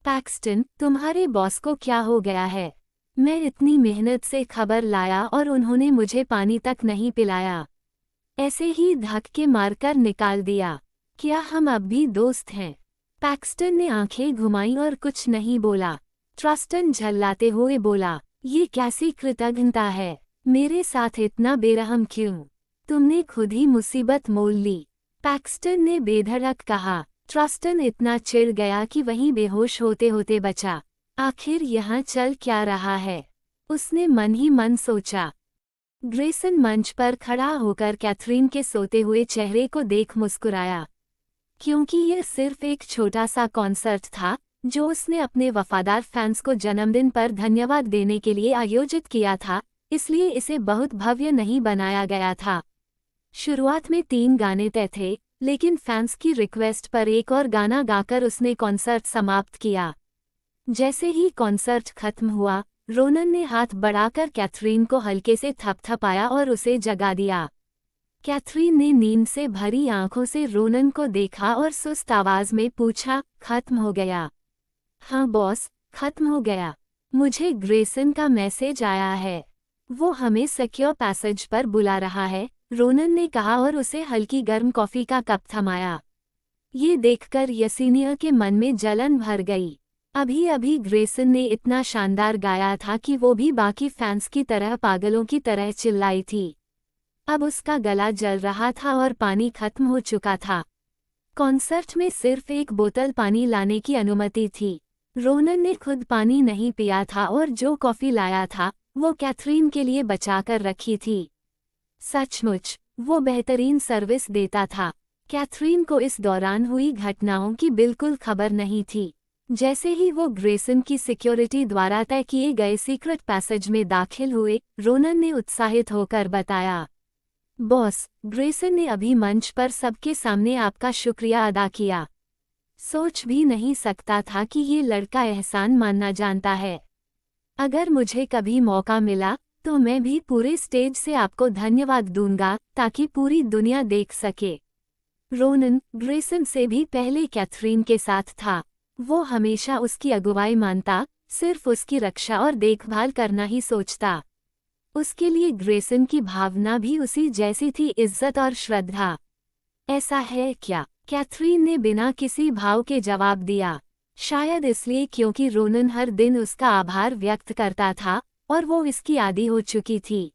पैक्सटन, तुम्हारे बॉस को क्या हो गया है? मैं इतनी मेहनत से खबर लाया और उन्होंने मुझे पानी तक नहीं पिलाया। ऐसे ही धक्के मारकर निकाल दिया। क्या हम अब भी दोस्त हैं? पैक्सटन ने आंखें घुमाई और कुछ नहीं बोला। ट्रस्टन झल्लाते हुए बोला, ये कैसी कृतज्ञता है? मेरे साथ इतना बेरहम क्यों? तुमने खुद ही मुसीबत मोल ली। पैक्सटन ने बेधड़क कहा। ट्रस्टन इतना चिढ़ गया कि वहीं बेहोश होते होते बचा। आखिर यहाँ चल क्या रहा है? उसने मन ही मन सोचा। ग्रेसन मंच पर खड़ा होकर कैथरीन के सोते हुए चेहरे को देख मुस्कुराया। क्योंकि यह सिर्फ एक छोटा सा कॉन्सर्ट था जो उसने अपने वफादार फैंस को जन्मदिन पर धन्यवाद देने के लिए आयोजित किया था, इसलिए इसे बहुत भव्य नहीं बनाया गया था। शुरुआत में 3 गाने तय थे, लेकिन फैंस की रिक्वेस्ट पर एक और गाना गाकर उसने कॉन्सर्ट समाप्त किया। जैसे ही कॉन्सर्ट खत्म हुआ, रोनन ने हाथ बढ़ाकर कैथरीन को हल्के से थपथपाया और उसे जगा दिया। कैथरीन ने नींद से भरी आंखों से रोनन को देखा और सुस्त आवाज में पूछा, खत्म हो गया? हाँ बॉस, खत्म हो गया। मुझे ग्रेसन का मैसेज आया है। वो हमें सिक्योर पैसेज पर बुला रहा है, रोनन ने कहा और उसे हल्की गर्म कॉफी का कप थमाया। ये देखकर यसीनिया के मन में जलन भर गई। अभी अभी ग्रेसन ने इतना शानदार गाया था कि वो भी बाकी फैंस की तरह पागलों की तरह चिल्लाई थी। अब उसका गला जल रहा था और पानी खत्म हो चुका था। कॉन्सर्ट में सिर्फ एक बोतल पानी लाने की अनुमति थी। रोनन ने खुद पानी नहीं पिया था और जो कॉफी लाया था वो कैथरीन के लिए बचाकर रखी थी। सचमुच वो बेहतरीन सर्विस देता था। कैथरीन को इस दौरान हुई घटनाओं की बिल्कुल खबर नहीं थी। जैसे ही वो ग्रेसन की सिक्योरिटी द्वारा तय किए गए सीक्रेट पैसेज में दाखिल हुए, रोनन ने उत्साहित होकर बताया, बॉस, ग्रेसन ने अभी मंच पर सबके सामने आपका शुक्रिया अदा किया। सोच भी नहीं सकता था कि ये लड़का एहसान मानना जानता है। अगर मुझे कभी मौका मिला तो मैं भी पूरे स्टेज से आपको धन्यवाद दूंगा ताकि पूरी दुनिया देख सके। रोनन ग्रेसन से भी पहले कैथरीन के साथ था। वो हमेशा उसकी अगुवाई मानता, सिर्फ उसकी रक्षा और देखभाल करना ही सोचता। उसके लिए ग्रेसन की भावना भी उसी जैसी थी, इज्जत और श्रद्धा। ऐसा है क्या? कैथरीन ने बिना किसी भाव के जवाब दिया। शायद इसलिए क्योंकि रोनन हर दिन उसका आभार व्यक्त करता था और वो इसकी आदी हो चुकी थी।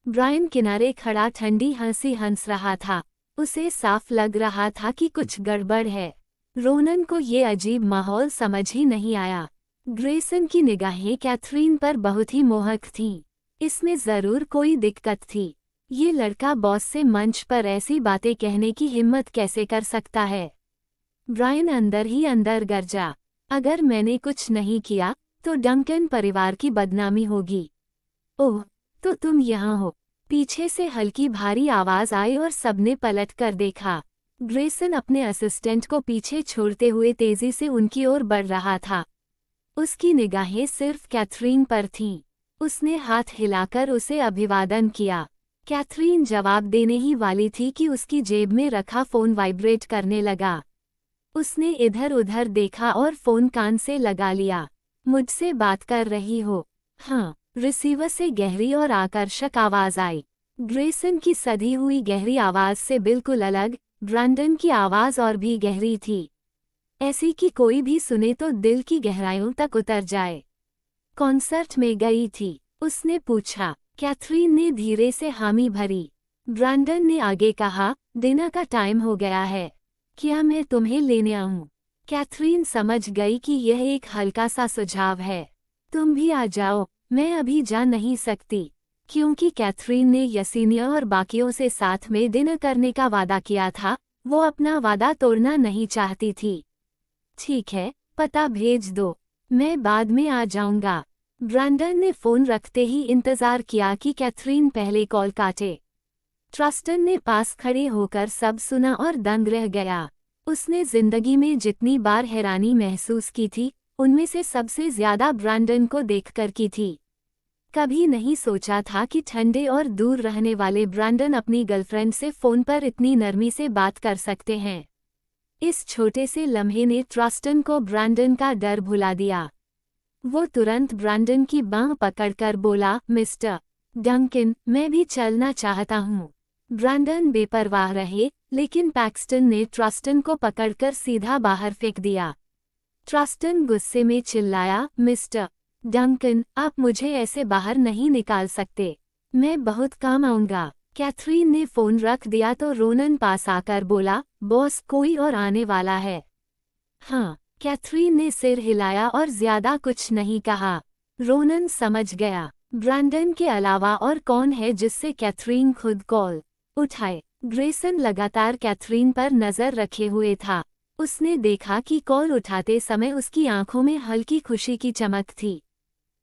ब्रायन किनारे खड़ा ठंडी हंसी हंस रहा था। उसे साफ लग रहा था कि कुछ गड़बड़ है। रोनन को ये अजीब माहौल समझ ही नहीं आया। ग्रेसन की निगाहें कैथरीन पर बहुत ही मोहक थीं। इसमें जरूर कोई दिक्कत थी। ये लड़का बॉस से मंच पर ऐसी बातें कहने की हिम्मत कैसे कर सकता है? ब्रायन अंदर ही अंदर गरजा, अगर मैंने कुछ नहीं किया तो डंकन परिवार की बदनामी होगी। ओह, तो तुम यहाँ हो। पीछे से हल्की भारी आवाज आई और सबने पलट कर देखा। ग्रेसन अपने असिस्टेंट को पीछे छोड़ते हुए तेजी से उनकी ओर बढ़ रहा था। उसकी निगाहें सिर्फ कैथरीन पर थीं। उसने हाथ हिलाकर उसे अभिवादन किया। कैथरीन जवाब देने ही वाली थी कि उसकी जेब में रखा फोन वाइब्रेट करने लगा। उसने इधर उधर देखा और फोन कान से लगा लिया। मुझसे बात कर रही हो? हाँ, रिसीवर से गहरी और आकर्षक आवाज आई। ग्रेसन की सधी हुई गहरी आवाज से बिल्कुल अलग ब्रैंडन की आवाज और भी गहरी थी, ऐसी कि कोई भी सुने तो दिल की गहराइयों तक उतर जाए। कॉन्सर्ट में गई थी। उसने पूछा। कैथरीन ने धीरे से हामी भरी। ब्रैंडन ने आगे कहा, डिनर का टाइम हो गया है, क्या मैं तुम्हें लेने आऊं? कैथरीन समझ गई कि यह एक हल्का सा सुझाव है। तुम भी आ जाओ, मैं अभी जा नहीं सकती। क्योंकि कैथरीन ने यसीनिया और बाकियों से साथ में डिनर करने का वादा किया था, वो अपना वादा तोड़ना नहीं चाहती थी। ठीक है, पता भेज दो, मैं बाद में आ जाऊंगा। ब्रैंडन ने फोन रखते ही इंतजार किया कि कैथरीन पहले कॉल काटे। ट्रस्टन ने पास खड़े होकर सब सुना और दंग रह गया। उसने जिंदगी में जितनी बार हैरानी महसूस की थी, उनमें से सबसे ज्यादा ब्रैंडन को देखकर की थी। कभी नहीं सोचा था कि ठंडे और दूर रहने वाले ब्रैंडन अपनी गर्लफ्रेंड से फोन पर इतनी नरमी से बात कर सकते हैं। इस छोटे से लम्हे ने ट्रस्टन को ब्रैंडन का डर भुला दिया। वो तुरंत ब्रैंडन की बांह पकड़कर बोला, मिस्टर डंकन, मैं भी चलना चाहता हूँ। ब्रैंडन बेपरवाह रहे, लेकिन पैक्सटन ने ट्रस्टन को पकड़कर सीधा बाहर फेंक दिया। ट्रस्टन गुस्से में चिल्लाया, मिस्टर डंकन, आप मुझे ऐसे बाहर नहीं निकाल सकते, मैं बहुत काम आऊंगा। कैथरीन ने फोन रख दिया तो रोनन पास आकर बोला, बॉस, कोई और आने वाला है। हाँ, कैथरीन ने सिर हिलाया और ज्यादा कुछ नहीं कहा। रोनन समझ गया, ब्रैंडन के अलावा और कौन है जिससे कैथरीन खुद कॉल उठाए। ग्रेसन लगातार कैथरीन पर नजर रखे हुए था। उसने देखा कि कॉल उठाते समय उसकी आंखों में हल्की खुशी की चमक थी।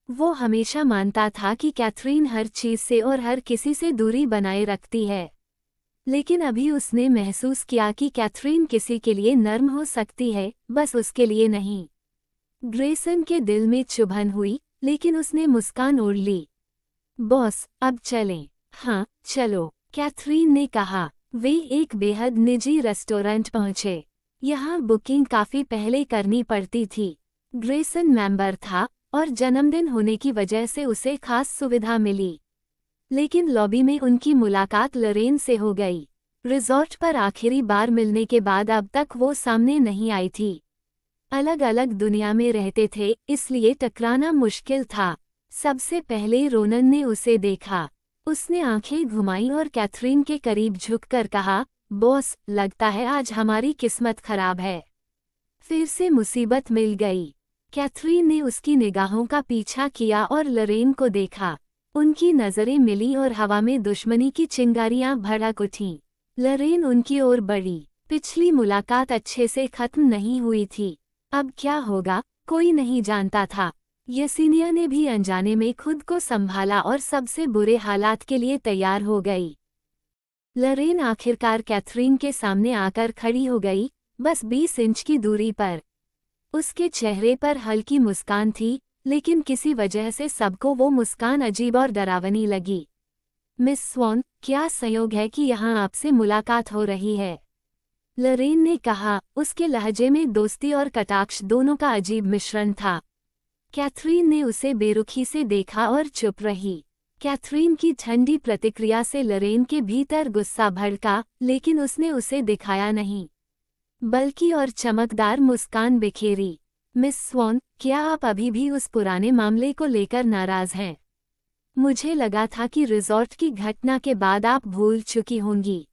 वो हमेशा मानता था कि कैथरीन हर चीज से और हर किसी से दूरी बनाए रखती है, लेकिन अभी उसने महसूस किया कि कैथरीन किसी के लिए नर्म हो सकती है, बस उसके लिए नहीं। ग्रेसन के दिल में चुभन हुई, लेकिन उसने मुस्कान ओढ़ ली। बॉस, अब चलें। हाँ, चलो, कैथरीन ने कहा। वे एक बेहद निजी रेस्टोरेंट पहुंचे। यहाँ बुकिंग काफी पहले करनी पड़ती थी। ग्रेसन मेंबर था और जन्मदिन होने की वजह से उसे खास सुविधा मिली। लेकिन लॉबी में उनकी मुलाकात लरेन से हो गई। रिजॉर्ट पर आखिरी बार मिलने के बाद अब तक वो सामने नहीं आई थी। अलग अलग दुनिया में रहते थे, इसलिए टकराना मुश्किल था। सबसे पहले रोनन ने उसे देखा। उसने आंखें घुमाई और कैथरीन के करीब झुककर कहा, बॉस, लगता है आज हमारी किस्मत खराब है। फिर से मुसीबत मिल गई। कैथरीन ने उसकी निगाहों का पीछा किया और लरेन को देखा। उनकी नजरें मिली और हवा में दुश्मनी की चिंगारियां भड़क उठीं। लरेन उनकी ओर बढ़ी। पिछली मुलाकात अच्छे से खत्म नहीं हुई थी। अब क्या होगा, कोई नहीं जानता था। यसीनिया ने भी अनजाने में खुद को संभाला और सबसे बुरे हालात के लिए तैयार हो गई। लरेन आखिरकार कैथरीन के सामने आकर खड़ी हो गई, बस 20 इंच की दूरी पर। उसके चेहरे पर हल्की मुस्कान थी, लेकिन किसी वजह से सबको वो मुस्कान अजीब और डरावनी लगी। मिस स्वॉन, क्या संयोग है कि यहाँ आपसे मुलाकात हो रही है? लरेन ने कहा। उसके लहजे में दोस्ती और कटाक्ष दोनों का अजीब मिश्रण था। कैथरीन ने उसे बेरुखी से देखा और चुप रही। कैथरीन की ठंडी प्रतिक्रिया से लरेन के भीतर गुस्सा भड़का, लेकिन उसने उसे दिखाया नहीं, बल्कि और चमकदार मुस्कान बिखेरी। मिस स्वॉन, क्या आप अभी भी उस पुराने मामले को लेकर नाराज हैं? मुझे लगा था कि रिजॉर्ट की घटना के बाद आप भूल चुकी होंगी।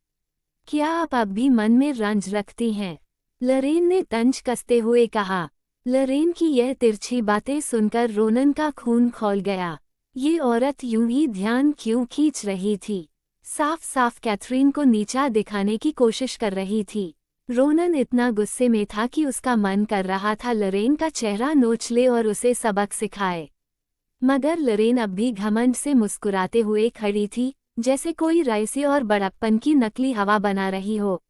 क्या आप अब भी मन में रंज रखती हैं? लरेन ने तंज कसते हुए कहा। लरेन की यह तिरछी बातें सुनकर रोनन का खून खौल गया। ये औरत यूं ही ध्यान क्यों खींच रही थी? साफ साफ कैथरीन को नीचा दिखाने की कोशिश कर रही थी। रोनन इतना गुस्से में था कि उसका मन कर रहा था लरेन का चेहरा नोच ले और उसे सबक सिखाए। मगर लरेन अब भी घमंड से मुस्कुराते हुए खड़ी थी, जैसे कोई राइसी और बड़प्पन की नकली हवा बना रही हो।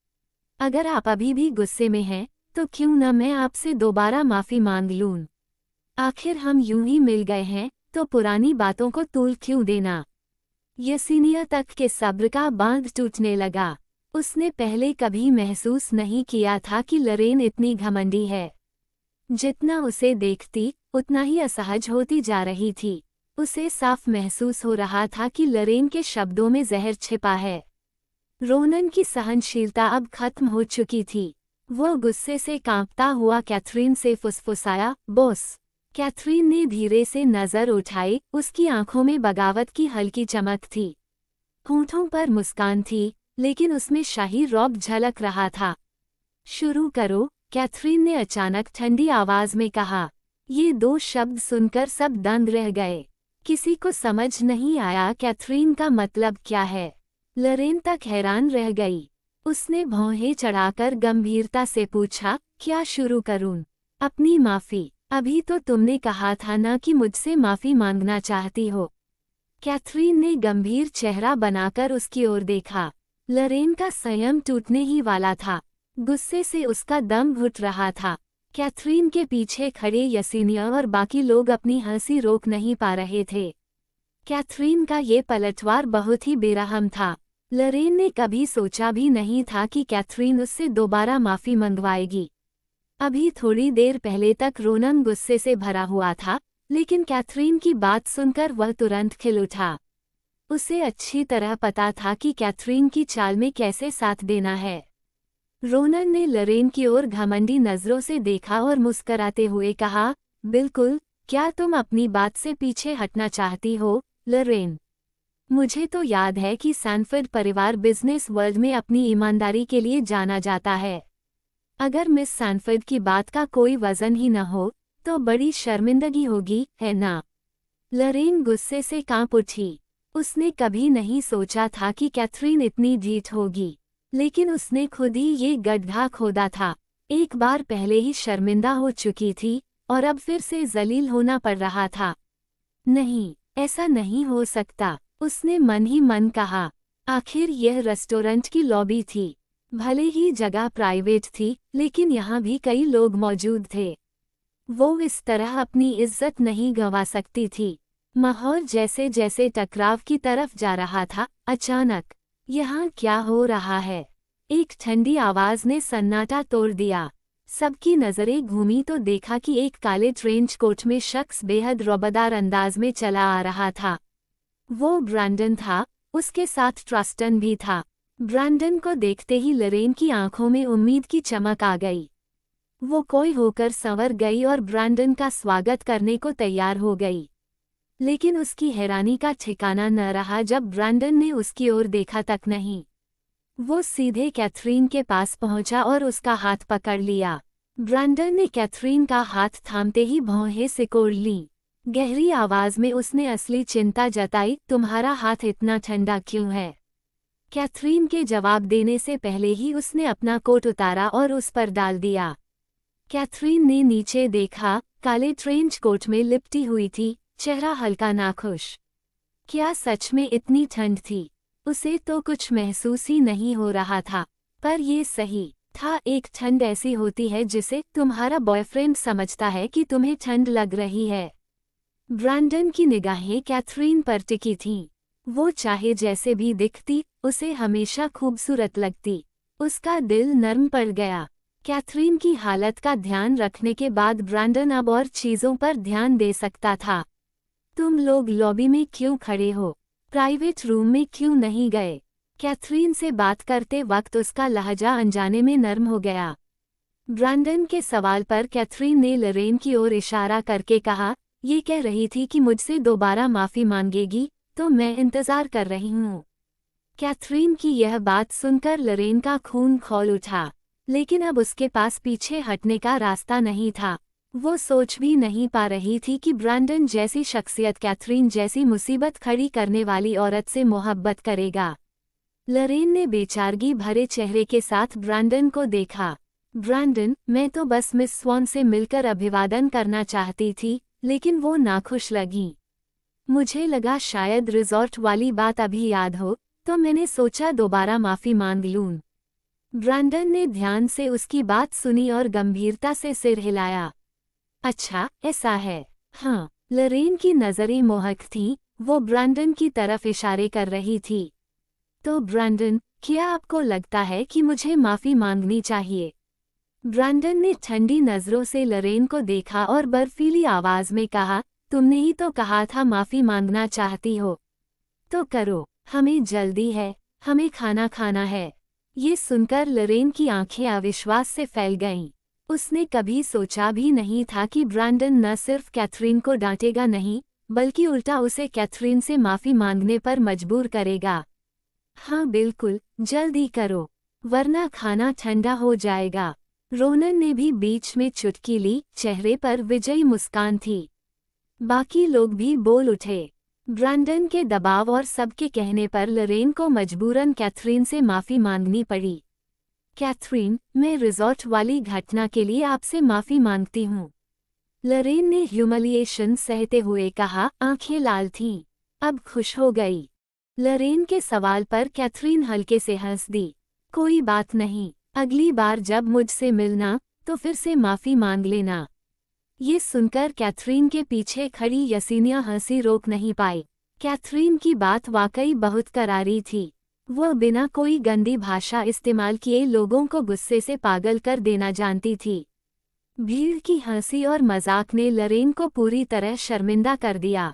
अगर आप अभी भी गुस्से में हैं, तो क्यों न मैं आपसे दोबारा माफी मांग लूं? आखिर हम यूं ही मिल गए हैं, तो पुरानी बातों को तूल क्यों देना? यसीनिया तक के सब्र का बांध टूटने लगा। उसने पहले कभी महसूस नहीं किया था कि लरेन इतनी घमंडी है। जितना उसे देखती, उतना ही असहज होती जा रही थी। उसे साफ महसूस हो रहा था कि लरेन के शब्दों में जहर छिपा है। रोनन की सहनशीलता अब खत्म हो चुकी थी। वो गुस्से से कांपता हुआ कैथरीन से फुसफुसाया, बॉस, कैथरीन ने धीरे से नजर उठाई, उसकी आंखों में बगावत की हल्की चमक थी। होठों पर मुस्कान थी, लेकिन उसमें शाही रौब झलक रहा था। शुरू करो, कैथरीन ने अचानक ठंडी आवाज में कहा। ये दो शब्द सुनकर सब दंग रह गए। किसी को समझ नहीं आया कैथरीन का मतलब क्या है। लरेन तक हैरान रह गई। उसने भौहें चढ़ाकर गंभीरता से पूछा, क्या शुरू करूं? अपनी माफी। अभी तो तुमने कहा था ना कि मुझसे माफी मांगना चाहती हो। कैथरीन ने गंभीर चेहरा बनाकर उसकी ओर देखा। लरेन का संयम टूटने ही वाला था। गुस्से से उसका दम घुट रहा था। कैथरीन के पीछे खड़े यसीनिया और बाकी लोग अपनी हंसी रोक नहीं पा रहे थे। कैथरीन का ये पलटवार बहुत ही बेरहम था। लरेन ने कभी सोचा भी नहीं था कि कैथरीन उससे दोबारा माफी मंगवाएगी। अभी थोड़ी देर पहले तक रोनन गुस्से से भरा हुआ था, लेकिन कैथरीन की बात सुनकर वह तुरंत खिल उठा। उसे अच्छी तरह पता था कि कैथरीन की चाल में कैसे साथ देना है। रोनन ने लरेन की ओर घमंडी नजरों से देखा और मुस्कराते हुए कहा, बिल्कुल, क्या तुम अपनी बात से पीछे हटना चाहती हो, लरेन? मुझे तो याद है कि सैनफोर्ड परिवार बिजनेस वर्ल्ड में अपनी ईमानदारी के लिए जाना जाता है। अगर मिस सैनफोर्ड की बात का कोई वजन ही न हो, तो बड़ी शर्मिंदगी होगी, है ना? लरेन गुस्से से कांप उठी। उसने कभी नहीं सोचा था कि कैथरीन इतनी ढीठ होगी, लेकिन उसने खुद ही ये गड्ढा खोदा था। एक बार पहले ही शर्मिंदा हो चुकी थी, और अब फिर से जलील होना पड़ रहा था। नहीं, ऐसा नहीं हो सकता, उसने मन ही मन कहा। आखिर यह रेस्टोरेंट की लॉबी थी। भले ही जगह प्राइवेट थी, लेकिन यहाँ भी कई लोग मौजूद थे। वो इस तरह अपनी इज्जत नहीं गंवा सकती थी। माहौल जैसे जैसे टकराव की तरफ जा रहा था, अचानक, यहाँ क्या हो रहा है? एक ठंडी आवाज ने सन्नाटा तोड़ दिया। सबकी नजरें घूमी तो देखा कि एक काले ट्रेंच कोट में शख्स बेहद रौबदार अंदाज में चला आ रहा था। वो ब्रैंडन था, उसके साथ ट्रस्टन भी था। ब्रैंडन को देखते ही लरेन की आंखों में उम्मीद की चमक आ गई। वो कोई होकर संवर गई और ब्रैंडन का स्वागत करने को तैयार हो गई। लेकिन उसकी हैरानी का ठिकाना न रहा जब ब्रैंडन ने उसकी ओर देखा तक नहीं। वो सीधे कैथरीन के पास पहुंचा और उसका हाथ पकड़ लिया। ब्रैंडन ने कैथरीन का हाथ थामते ही भौहें सिकोड़ लीं। गहरी आवाज में उसने असली चिंता जताई, तुम्हारा हाथ इतना ठंडा क्यों है? कैथरीन के जवाब देने से पहले ही उसने अपना कोट उतारा और उस पर डाल दिया। कैथरीन ने नीचे देखा, काले ट्रेंच कोट में लिपटी हुई थी, चेहरा हल्का नाखुश। क्या सच में इतनी ठंड थी? उसे तो कुछ महसूस ही नहीं हो रहा था, पर ये सही था। एक ठंड ऐसी होती है जिसे तुम्हारा बॉयफ्रेंड समझता है कि तुम्हें ठंड लग रही है। ब्रैंडन की निगाहें कैथरीन पर टिकी थीं। वो चाहे जैसे भी दिखती, उसे हमेशा खूबसूरत लगती। उसका दिल नर्म पड़ गया। कैथरीन की हालत का ध्यान रखने के बाद ब्रैंडन अब और चीज़ों पर ध्यान दे सकता था। तुम लोग लॉबी में क्यों खड़े हो? प्राइवेट रूम में क्यों नहीं गए? कैथरीन से बात करते वक्त उसका लहजा अनजाने में नर्म हो गया। ब्रैंडन के सवाल पर कैथरीन ने लरेन की ओर इशारा करके कहा, ये कह रही थी कि मुझसे दोबारा माफ़ी मांगेगी, तो मैं इंतज़ार कर रही हूँ। कैथरीन की यह बात सुनकर लरेन का खून खौल उठा, लेकिन अब उसके पास पीछे हटने का रास्ता नहीं था। वो सोच भी नहीं पा रही थी कि ब्रैंडन जैसी शख्सियत कैथरीन जैसी मुसीबत खड़ी करने वाली औरत से मोहब्बत करेगा। लरेन ने बेचारगी भरे चेहरे के साथ ब्रैंडन को देखा। ब्रैंडन, मैं तो बस मिस स्वॉन से मिलकर अभिवादन करना चाहती थी, लेकिन वो नाखुश लगी। मुझे लगा शायद रिजॉर्ट वाली बात अभी याद हो, तो मैंने सोचा दोबारा माफ़ी मांग लूं। ब्रैंडन ने ध्यान से उसकी बात सुनी और गंभीरता से सिर हिलाया। अच्छा, ऐसा है। हाँ, लरेन की नज़रें मोहक थीं, वो ब्रैंडन की तरफ इशारे कर रही थी। तो ब्रैंडन, क्या आपको लगता है कि मुझे माफ़ी मांगनी चाहिए? ब्रैंडन ने ठंडी नज़रों से लरेन को देखा और बर्फीली आवाज़ में कहा, तुमने ही तो कहा था माफ़ी मांगना चाहती हो। तो करो, हमें जल्दी है, हमें खाना खाना है। ये सुनकर लरेन की आंखें अविश्वास से फैल गईं। उसने कभी सोचा भी नहीं था कि ब्रैंडन न सिर्फ कैथरीन को डांटेगा नहीं, बल्कि उल्टा उसे कैथरीन से माफी मांगने पर मजबूर करेगा। हाँ बिल्कुल, जल्दी करो, वरना खाना ठंडा हो जाएगा। रोनन ने भी बीच में चुटकी ली, चेहरे पर विजयी मुस्कान थी। बाकी लोग भी बोल उठे। ब्रैंडन के दबाव और सबके कहने पर लरेन को मजबूरन कैथरीन से माफी मांगनी पड़ी। कैथरीन, मैं रिजॉर्ट वाली घटना के लिए आपसे माफी मांगती हूँ। लरेन ने ह्यूमिलिएशन सहते हुए कहा, आंखें लाल थीं। अब खुश हो गई। लरेन के सवाल पर कैथरीन हल्के से हंस दी। कोई बात नहीं, अगली बार जब मुझसे मिलना तो फिर से माफी मांग लेना। ये सुनकर कैथरीन के पीछे खड़ी यसीनिया हंसी रोक नहीं पाई। कैथरीन की बात वाकई बहुत करारी थी। वह बिना कोई गंदी भाषा इस्तेमाल किए लोगों को गुस्से से पागल कर देना जानती थी। भीड़ की हंसी और मजाक ने लरेन को पूरी तरह शर्मिंदा कर दिया।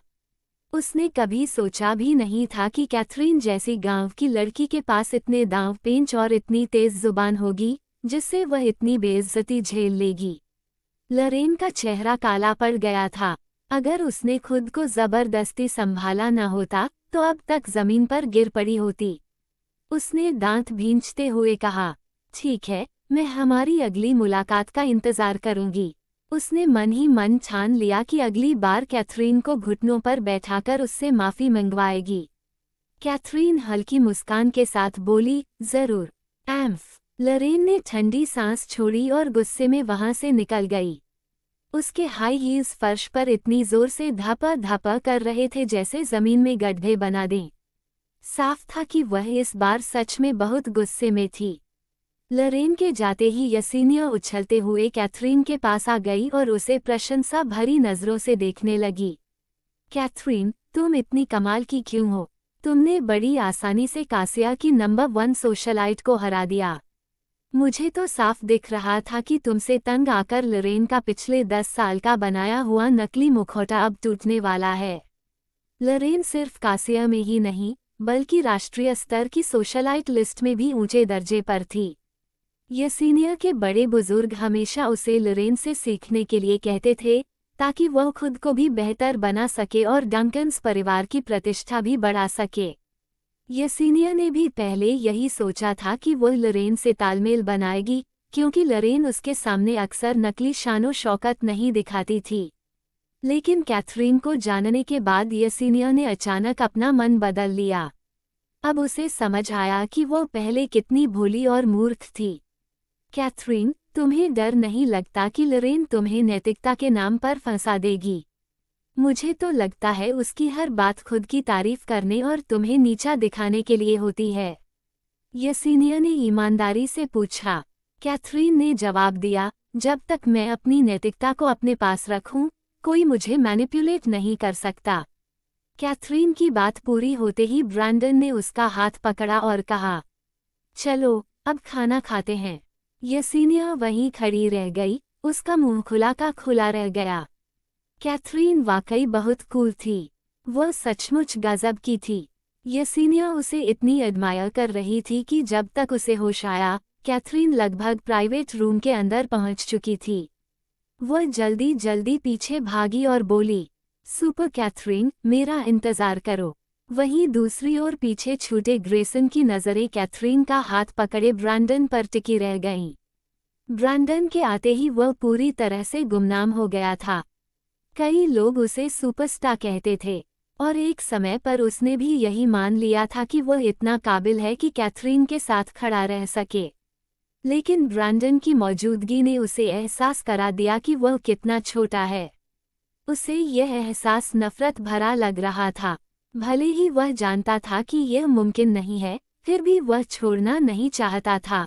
उसने कभी सोचा भी नहीं था कि कैथरीन जैसी गांव की लड़की के पास इतने दांव पेंच और इतनी तेज जुबान होगी, जिससे वह इतनी बेइज्जती झेल लेगी। लरेन का चेहरा काला पड़ गया था। अगर उसने खुद को जबरदस्ती संभाला न होता तो अब तक जमीन पर गिर पड़ी होती। उसने दांत भींचते हुए कहा, ठीक है, मैं हमारी अगली मुलाकात का इंतजार करूंगी। उसने मन ही मन ठान लिया कि अगली बार कैथरीन को घुटनों पर बैठाकर उससे माफी मंगवाएगी। कैथरीन हल्की मुस्कान के साथ बोली, जरूर एम्फ। लरेन ने ठंडी सांस छोड़ी और गुस्से में वहां से निकल गई। उसके हाई हील्स फर्श पर इतनी जोर से धपा धपा कर रहे थे जैसे जमीन में गड्ढे बना दें। साफ था कि वह इस बार सच में बहुत गुस्से में थी। लरेन के जाते ही यसीनिया उछलते हुए कैथरीन के पास आ गई और उसे प्रशंसा भरी नजरों से देखने लगी। कैथरीन, तुम इतनी कमाल की क्यों हो? तुमने बड़ी आसानी से कासिया की नंबर 1 सोशलाइट को हरा दिया। मुझे तो साफ दिख रहा था कि तुमसे तंग आकर लरेन का पिछले 10 साल का बनाया हुआ नकली मुखौटा अब टूटने वाला है। लरेन सिर्फ कासिया में ही नहीं, बल्कि राष्ट्रीय स्तर की सोशलाइट लिस्ट में भी ऊंचे दर्जे पर थी। यसीनिया के बड़े बुजुर्ग हमेशा उसे लरेन से सीखने के लिए कहते थे, ताकि वह खुद को भी बेहतर बना सके और डंकन्स परिवार की प्रतिष्ठा भी बढ़ा सके। यसीनिया ने भी पहले यही सोचा था कि वह लरेन से तालमेल बनाएगी, क्योंकि लरेन उसके सामने अक्सर नकली शानो शौकत नहीं दिखाती थी। लेकिन कैथरीन को जानने के बाद यसीनिया ने अचानक अपना मन बदल लिया। अब उसे समझ आया कि वह पहले कितनी भोली और मूर्ख थी। कैथरीन, तुम्हें डर नहीं लगता कि लरेन तुम्हें नैतिकता के नाम पर फंसा देगी? मुझे तो लगता है उसकी हर बात खुद की तारीफ करने और तुम्हें नीचा दिखाने के लिए होती है। यसीनिया ने ईमानदारी से पूछा। कैथरीन ने जवाब दिया, जब तक मैं अपनी नैतिकता को अपने पास रखूं, कोई मुझे मैनिपुलेट नहीं कर सकता। कैथरीन की बात पूरी होते ही ब्रैंडन ने उसका हाथ पकड़ा और कहा, चलो अब खाना खाते हैं। यसीनिया वहीं खड़ी रह गई, उसका मुंह खुला का खुला रह गया। कैथरीन वाकई बहुत कूल थी। वह सचमुच गजब की थी। यसीनिया उसे इतनी एडमायर कर रही थी कि जब तक उसे होश आया, कैथरीन लगभग प्राइवेट रूम के अंदर पहुंच चुकी थी। वह जल्दी जल्दी पीछे भागी और बोली, सुपर कैथरीन, मेरा इंतजार करो। वहीं दूसरी ओर पीछे छूटे ग्रेसन की नज़रें कैथरीन का हाथ पकड़े ब्रैंडन पर टिकी रह गईं। ब्रैंडन के आते ही वह पूरी तरह से गुमनाम हो गया था। कई लोग उसे सुपरस्टार कहते थे और एक समय पर उसने भी यही मान लिया था कि वह इतना काबिल है कि कैथरीन के साथ खड़ा रह सके। लेकिन ब्रैंडन की मौजूदगी ने उसे एहसास करा दिया कि वह कितना छोटा है। उसे यह एहसास नफरत भरा लग रहा था। भले ही वह जानता था कि यह मुमकिन नहीं है, फिर भी वह छोड़ना नहीं चाहता था।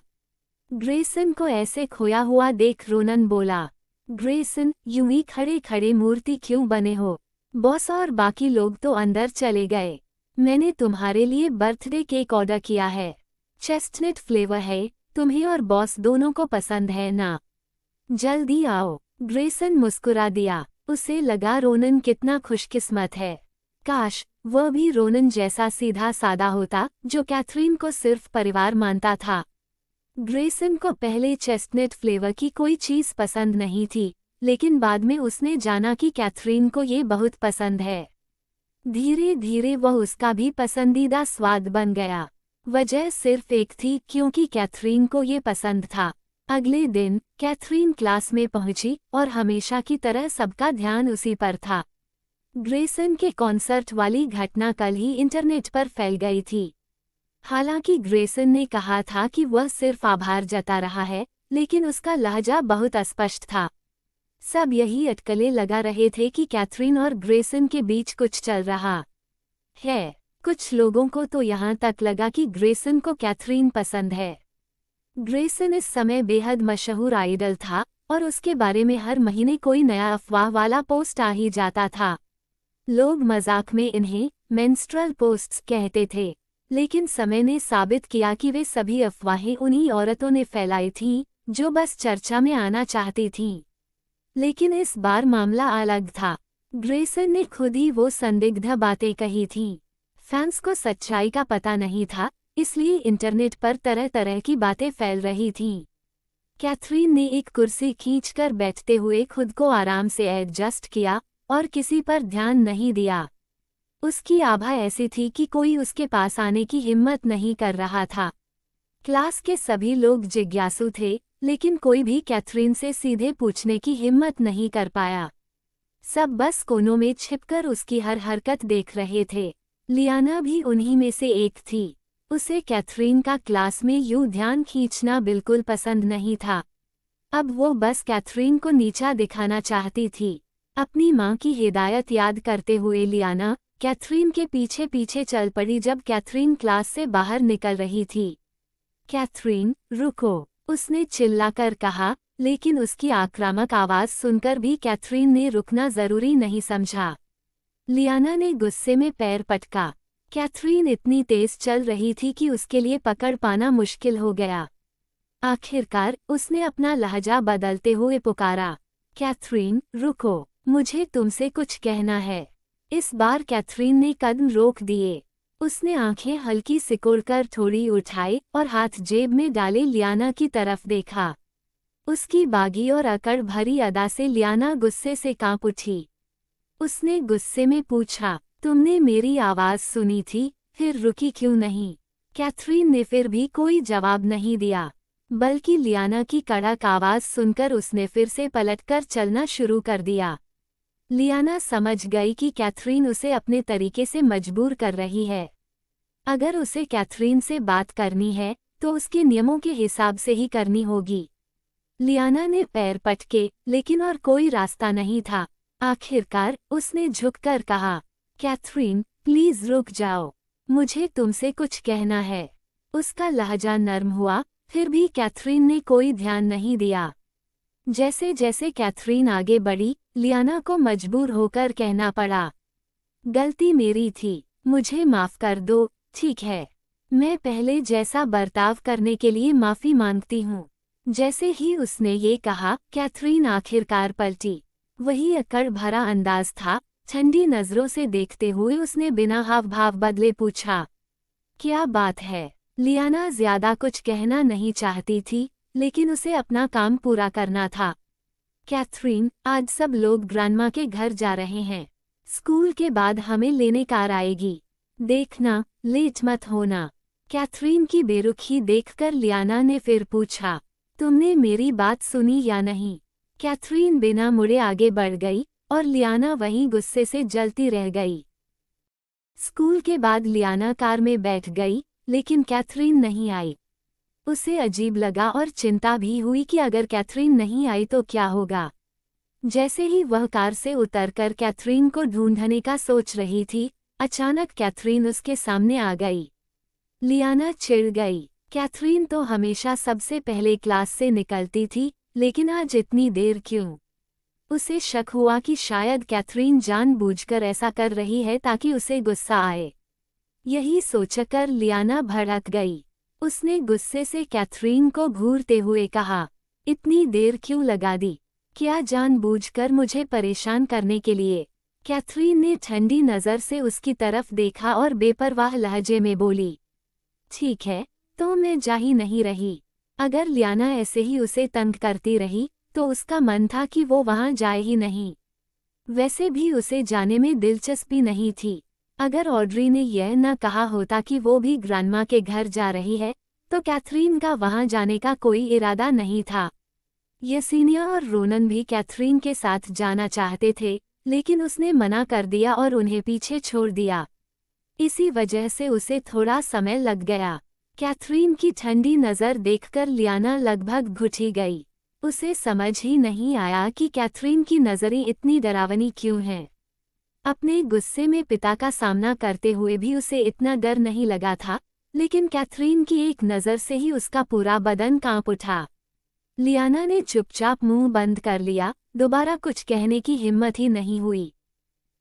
ग्रेसन को ऐसे खोया हुआ देख रोनन बोला, ग्रेसन, यूं ही खड़े खड़े मूर्ति क्यों बने हो? बॉस और बाकी लोग तो अंदर चले गए। मैंने तुम्हारे लिए बर्थडे केक ऑर्डर किया है। चेस्टनट फ्लेवर है, तुम्हें और बॉस दोनों को पसंद है ना? जल्दी आओ। ग्रेसन मुस्कुरा दिया। उसे लगा रोनन कितना खुशकिस्मत है। काश वह भी रोनन जैसा सीधा सादा होता, जो कैथरीन को सिर्फ परिवार मानता था। ग्रेसन को पहले चेस्टनट फ्लेवर की कोई चीज़ पसंद नहीं थी, लेकिन बाद में उसने जाना कि कैथरीन को ये बहुत पसंद है। धीरे धीरे वह उसका भी पसंदीदा स्वाद बन गया। वजह सिर्फ एक थी, क्योंकि कैथरीन को ये पसंद था। अगले दिन कैथरीन क्लास में पहुंची और हमेशा की तरह सबका ध्यान उसी पर था। ग्रेसन के कॉन्सर्ट वाली घटना कल ही इंटरनेट पर फैल गई थी। हालांकि ग्रेसन ने कहा था कि वह सिर्फ आभार जता रहा है, लेकिन उसका लहजा बहुत अस्पष्ट था। सब यही अटकलें लगा रहे थे कि कैथरीन और ग्रेसन के बीच कुछ चल रहा है। कुछ लोगों को तो यहाँ तक लगा कि ग्रेसन को कैथरीन पसंद है। ग्रेसन इस समय बेहद मशहूर आइडल था और उसके बारे में हर महीने कोई नया अफवाह वाला पोस्ट आ ही जाता था। लोग मजाक में इन्हें मेंस्ट्रुअल पोस्ट्स कहते थे, लेकिन समय ने साबित किया कि वे सभी अफवाहें उन्हीं औरतों ने फैलाई थीं जो बस चर्चा में आना चाहती थीं। लेकिन इस बार मामला अलग था। ग्रेसन ने खुद ही वो संदिग्ध बातें कही थीं। फैंस को सच्चाई का पता नहीं था, इसलिए इंटरनेट पर तरह तरह की बातें फैल रही थीं। कैथरीन ने एक कुर्सी खींचकर बैठते हुए खुद को आराम से एडजस्ट किया और किसी पर ध्यान नहीं दिया। उसकी आभा ऐसी थी कि कोई उसके पास आने की हिम्मत नहीं कर रहा था। क्लास के सभी लोग जिज्ञासु थे, लेकिन कोई भी कैथरीन से सीधे पूछने की हिम्मत नहीं कर पाया। सब बस कोनों में छिपकर उसकी हर हरकत देख रहे थे। लियाना भी उन्हीं में से एक थी। उसे कैथरीन का क्लास में यूं ध्यान खींचना बिल्कुल पसंद नहीं था। अब वो बस कैथरीन को नीचा दिखाना चाहती थी। अपनी माँ की हिदायत याद करते हुए लियाना कैथरीन के पीछे पीछे चल पड़ी जब कैथरीन क्लास से बाहर निकल रही थी। कैथरीन, रुको, उसने चिल्लाकर कहा, लेकिन उसकी आक्रामक आवाज़ सुनकर भी कैथरीन ने रुकना जरूरी नहीं समझा। लियाना ने गुस्से में पैर पटका। कैथरीन इतनी तेज चल रही थी कि उसके लिए पकड़ पाना मुश्किल हो गया। आखिरकार उसने अपना लहजा बदलते हुए पुकारा, कैथरीन, रुको, मुझे तुमसे कुछ कहना है। इस बार कैथरीन ने कदम रोक दिए। उसने आंखें हल्की सिकुड़कर थोड़ी उठाई और हाथ जेब में डाले लियाना की तरफ देखा। उसकी बागी और अकड़ भरी अदा से लियाना गुस्से से कांप उठी। उसने गुस्से में पूछा, तुमने मेरी आवाज़ सुनी थी, फिर रुकी क्यों नहीं? कैथरीन ने फिर भी कोई जवाब नहीं दिया, बल्कि लियाना की कड़क आवाज़ सुनकर उसने फिर से पलटकर चलना शुरू कर दिया। लियाना समझ गई कि कैथरीन उसे अपने तरीके से मजबूर कर रही है। अगर उसे कैथरीन से बात करनी है तो उसके नियमों के हिसाब से ही करनी होगी। लियाना ने पैर पटके, लेकिन और कोई रास्ता नहीं था। आखिरकार उसने झुककर कहा, कैथरीन, प्लीज रुक जाओ, मुझे तुमसे कुछ कहना है। उसका लहजा नर्म हुआ, फिर भी कैथरीन ने कोई ध्यान नहीं दिया। जैसे जैसे कैथरीन आगे बढ़ी, लियाना को मजबूर होकर कहना पड़ा, गलती मेरी थी, मुझे माफ़ कर दो, ठीक है। मैं पहले जैसा बर्ताव करने के लिए माफ़ी मांगती हूँ। जैसे ही उसने ये कहा, कैथरीन आखिरकार पलटी। वही अकड़ भरा अंदाज था। ठंडी नज़रों से देखते हुए उसने बिना हाव भाव बदले पूछा, क्या बात है? लियाना ज्यादा कुछ कहना नहीं चाहती थी, लेकिन उसे अपना काम पूरा करना था। कैथरीन, आज सब लोग ग्रैंडमा के घर जा रहे हैं। स्कूल के बाद हमें लेने कार आएगी। देखना, लेट मत होना। कैथरीन की बेरुखी देखकर लियाना ने फिर पूछा, तुमने मेरी बात सुनी या नहीं? कैथरीन बिना मुड़े आगे बढ़ गई और लियाना वहीं गुस्से से जलती रह गई। स्कूल के बाद लियाना कार में बैठ गई, लेकिन कैथरीन नहीं आई। उसे अजीब लगा और चिंता भी हुई कि अगर कैथरीन नहीं आई तो क्या होगा। जैसे ही वह कार से उतरकर कैथरीन को ढूंढने का सोच रही थी, अचानक कैथरीन उसके सामने आ गई। लियाना चिढ़ गई। कैथरीन तो हमेशा सबसे पहले क्लास से निकलती थी, लेकिन आज इतनी देर क्यों? उसे शक हुआ कि शायद कैथरीन जानबूझकर ऐसा कर रही है ताकि उसे गुस्सा आए। यही सोचकर लियाना भड़क गई। उसने गुस्से से कैथरीन को घूरते हुए कहा, इतनी देर क्यों लगा दी? क्या जानबूझकर मुझे परेशान करने के लिए? कैथरीन ने ठंडी नज़र से उसकी तरफ देखा और बेपरवाह लहजे में बोली, ठीक है, तो मैं जा ही नहीं रही। अगर लियाना ऐसे ही उसे तंग करती रही तो उसका मन था कि वो वहां जाए ही नहीं। वैसे भी उसे जाने में दिलचस्पी नहीं थी। अगर ऑड्री ने यह न कहा होता कि वो भी ग्रैंडमा के घर जा रही है, तो कैथरीन का वहां जाने का कोई इरादा नहीं था। यसीनिया और रोनन भी कैथरीन के साथ जाना चाहते थे, लेकिन उसने मना कर दिया और उन्हें पीछे छोड़ दिया। इसी वजह से उसे थोड़ा समय लग गया। कैथरीन की ठंडी नज़र देखकर लियाना लगभग घुटी गई। उसे समझ ही नहीं आया कि कैथरीन की नज़रें इतनी डरावनी क्यों हैं। अपने गुस्से में पिता का सामना करते हुए भी उसे इतना डर नहीं लगा था, लेकिन कैथरीन की एक नज़र से ही उसका पूरा बदन कांप उठा। लियाना ने चुपचाप मुंह बंद कर लिया, दोबारा कुछ कहने की हिम्मत ही नहीं हुई।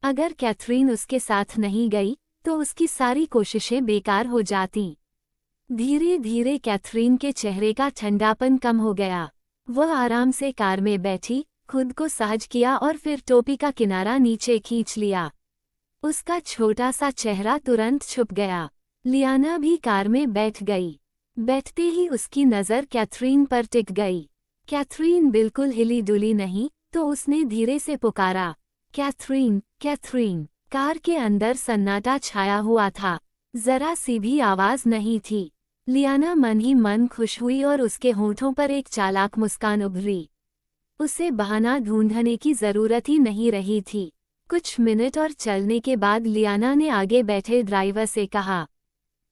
अगर कैथरीन उसके साथ नहीं गई तो उसकी सारी कोशिशें बेकार हो जातीं। धीरे धीरे कैथरीन के चेहरे का ठंडापन कम हो गया। वह आराम से कार में बैठी, खुद को सहज किया और फिर टोपी का किनारा नीचे खींच लिया। उसका छोटा सा चेहरा तुरंत छुप गया। लियाना भी कार में बैठ गई। बैठते ही उसकी नज़र कैथरीन पर टिक गई। कैथरीन बिल्कुल हिली डुली नहीं, तो उसने धीरे से पुकारा, कैथरीन, कैथरीन। कार के अंदर सन्नाटा छाया हुआ था। जरा सी भी आवाज नहीं थी। लियाना मन ही मन खुश हुई और उसके होठों पर एक चालाक मुस्कान उभरी। उसे बहाना ढूंढने की जरूरत ही नहीं रही थी। कुछ मिनट और चलने के बाद लियाना ने आगे बैठे ड्राइवर से कहा,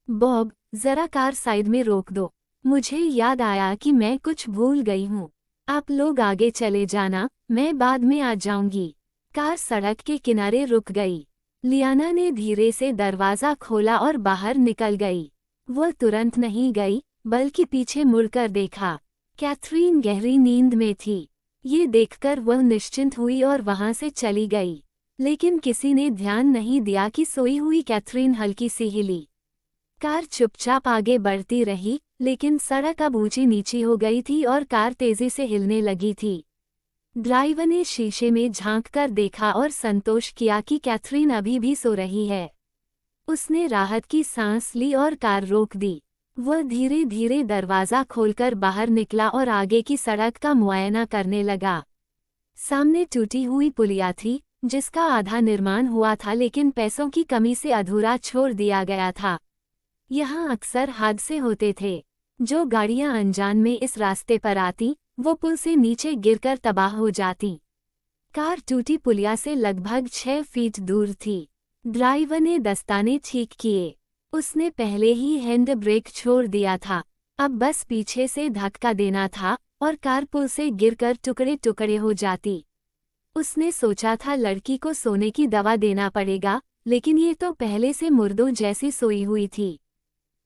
बॉब, जरा कार साइड में रोक दो। मुझे याद आया कि मैं कुछ भूल गई हूँ। आप लोग आगे चले जाना, मैं बाद में आ जाऊंगी। कार सड़क के किनारे रुक गई। लियाना ने धीरे से दरवाज़ा खोला और बाहर निकल गई। वह तुरंत नहीं गई, बल्कि पीछे मुड़कर देखा। कैथरीन गहरी नींद में थी। ये देखकर वह निश्चिंत हुई और वहां से चली गई। लेकिन किसी ने ध्यान नहीं दिया कि सोई हुई कैथरीन हल्की सी हिली। कार चुपचाप आगे बढ़ती रही, लेकिन सड़क अब ऊंची नीची हो गई थी और कार तेजी से हिलने लगी थी। ड्राइवर ने शीशे में झांककर देखा और संतोष किया कि कैथरीन अभी भी सो रही है। उसने राहत की सांस ली और कार रोक दी। वह धीरे धीरे दरवाज़ा खोलकर बाहर निकला और आगे की सड़क का मुआयना करने लगा। सामने टूटी हुई पुलिया थी, जिसका आधा निर्माण हुआ था लेकिन पैसों की कमी से अधूरा छोड़ दिया गया था। यहाँ अक्सर हादसे होते थे। जो गाड़ियाँ अनजान में इस रास्ते पर आती, वो पुल से नीचे गिरकर तबाह हो जाती। कार टूटी पुलिया से लगभग 6 फीट दूर थी। ड्राइवर ने दस्ताने ठीक किए। उसने पहले ही हैंड ब्रेक छोड़ दिया था। अब बस पीछे से धक्का देना था और कार पुल से गिरकर टुकड़े टुकड़े हो जाती। उसने सोचा था लड़की को सोने की दवा देना पड़ेगा, लेकिन ये तो पहले से मुर्दों जैसी सोई हुई थी।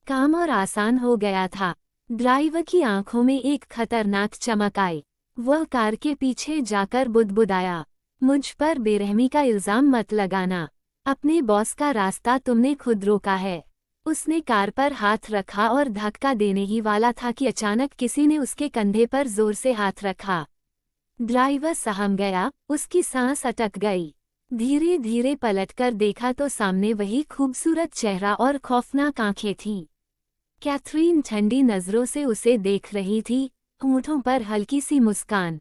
काम और आसान हो गया था। ड्राइवर की आंखों में एक खतरनाक चमक आई। वह कार के पीछे जाकर बुदबुदाया, मुझ पर बेरहमी का इल्जाम मत लगाना। अपने बॉस का रास्ता तुमने खुद रोका है। उसने कार पर हाथ रखा और धक्का देने ही वाला था कि अचानक किसी ने उसके कंधे पर जोर से हाथ रखा। ड्राइवर सहम गया, उसकी सांस अटक गई। धीरे धीरे पलटकर देखा तो सामने वही खूबसूरत चेहरा और खौफनाक आंखें थीं। कैथरीन ठंडी नजरों से उसे देख रही थी, होठों पर हल्की सी मुस्कान।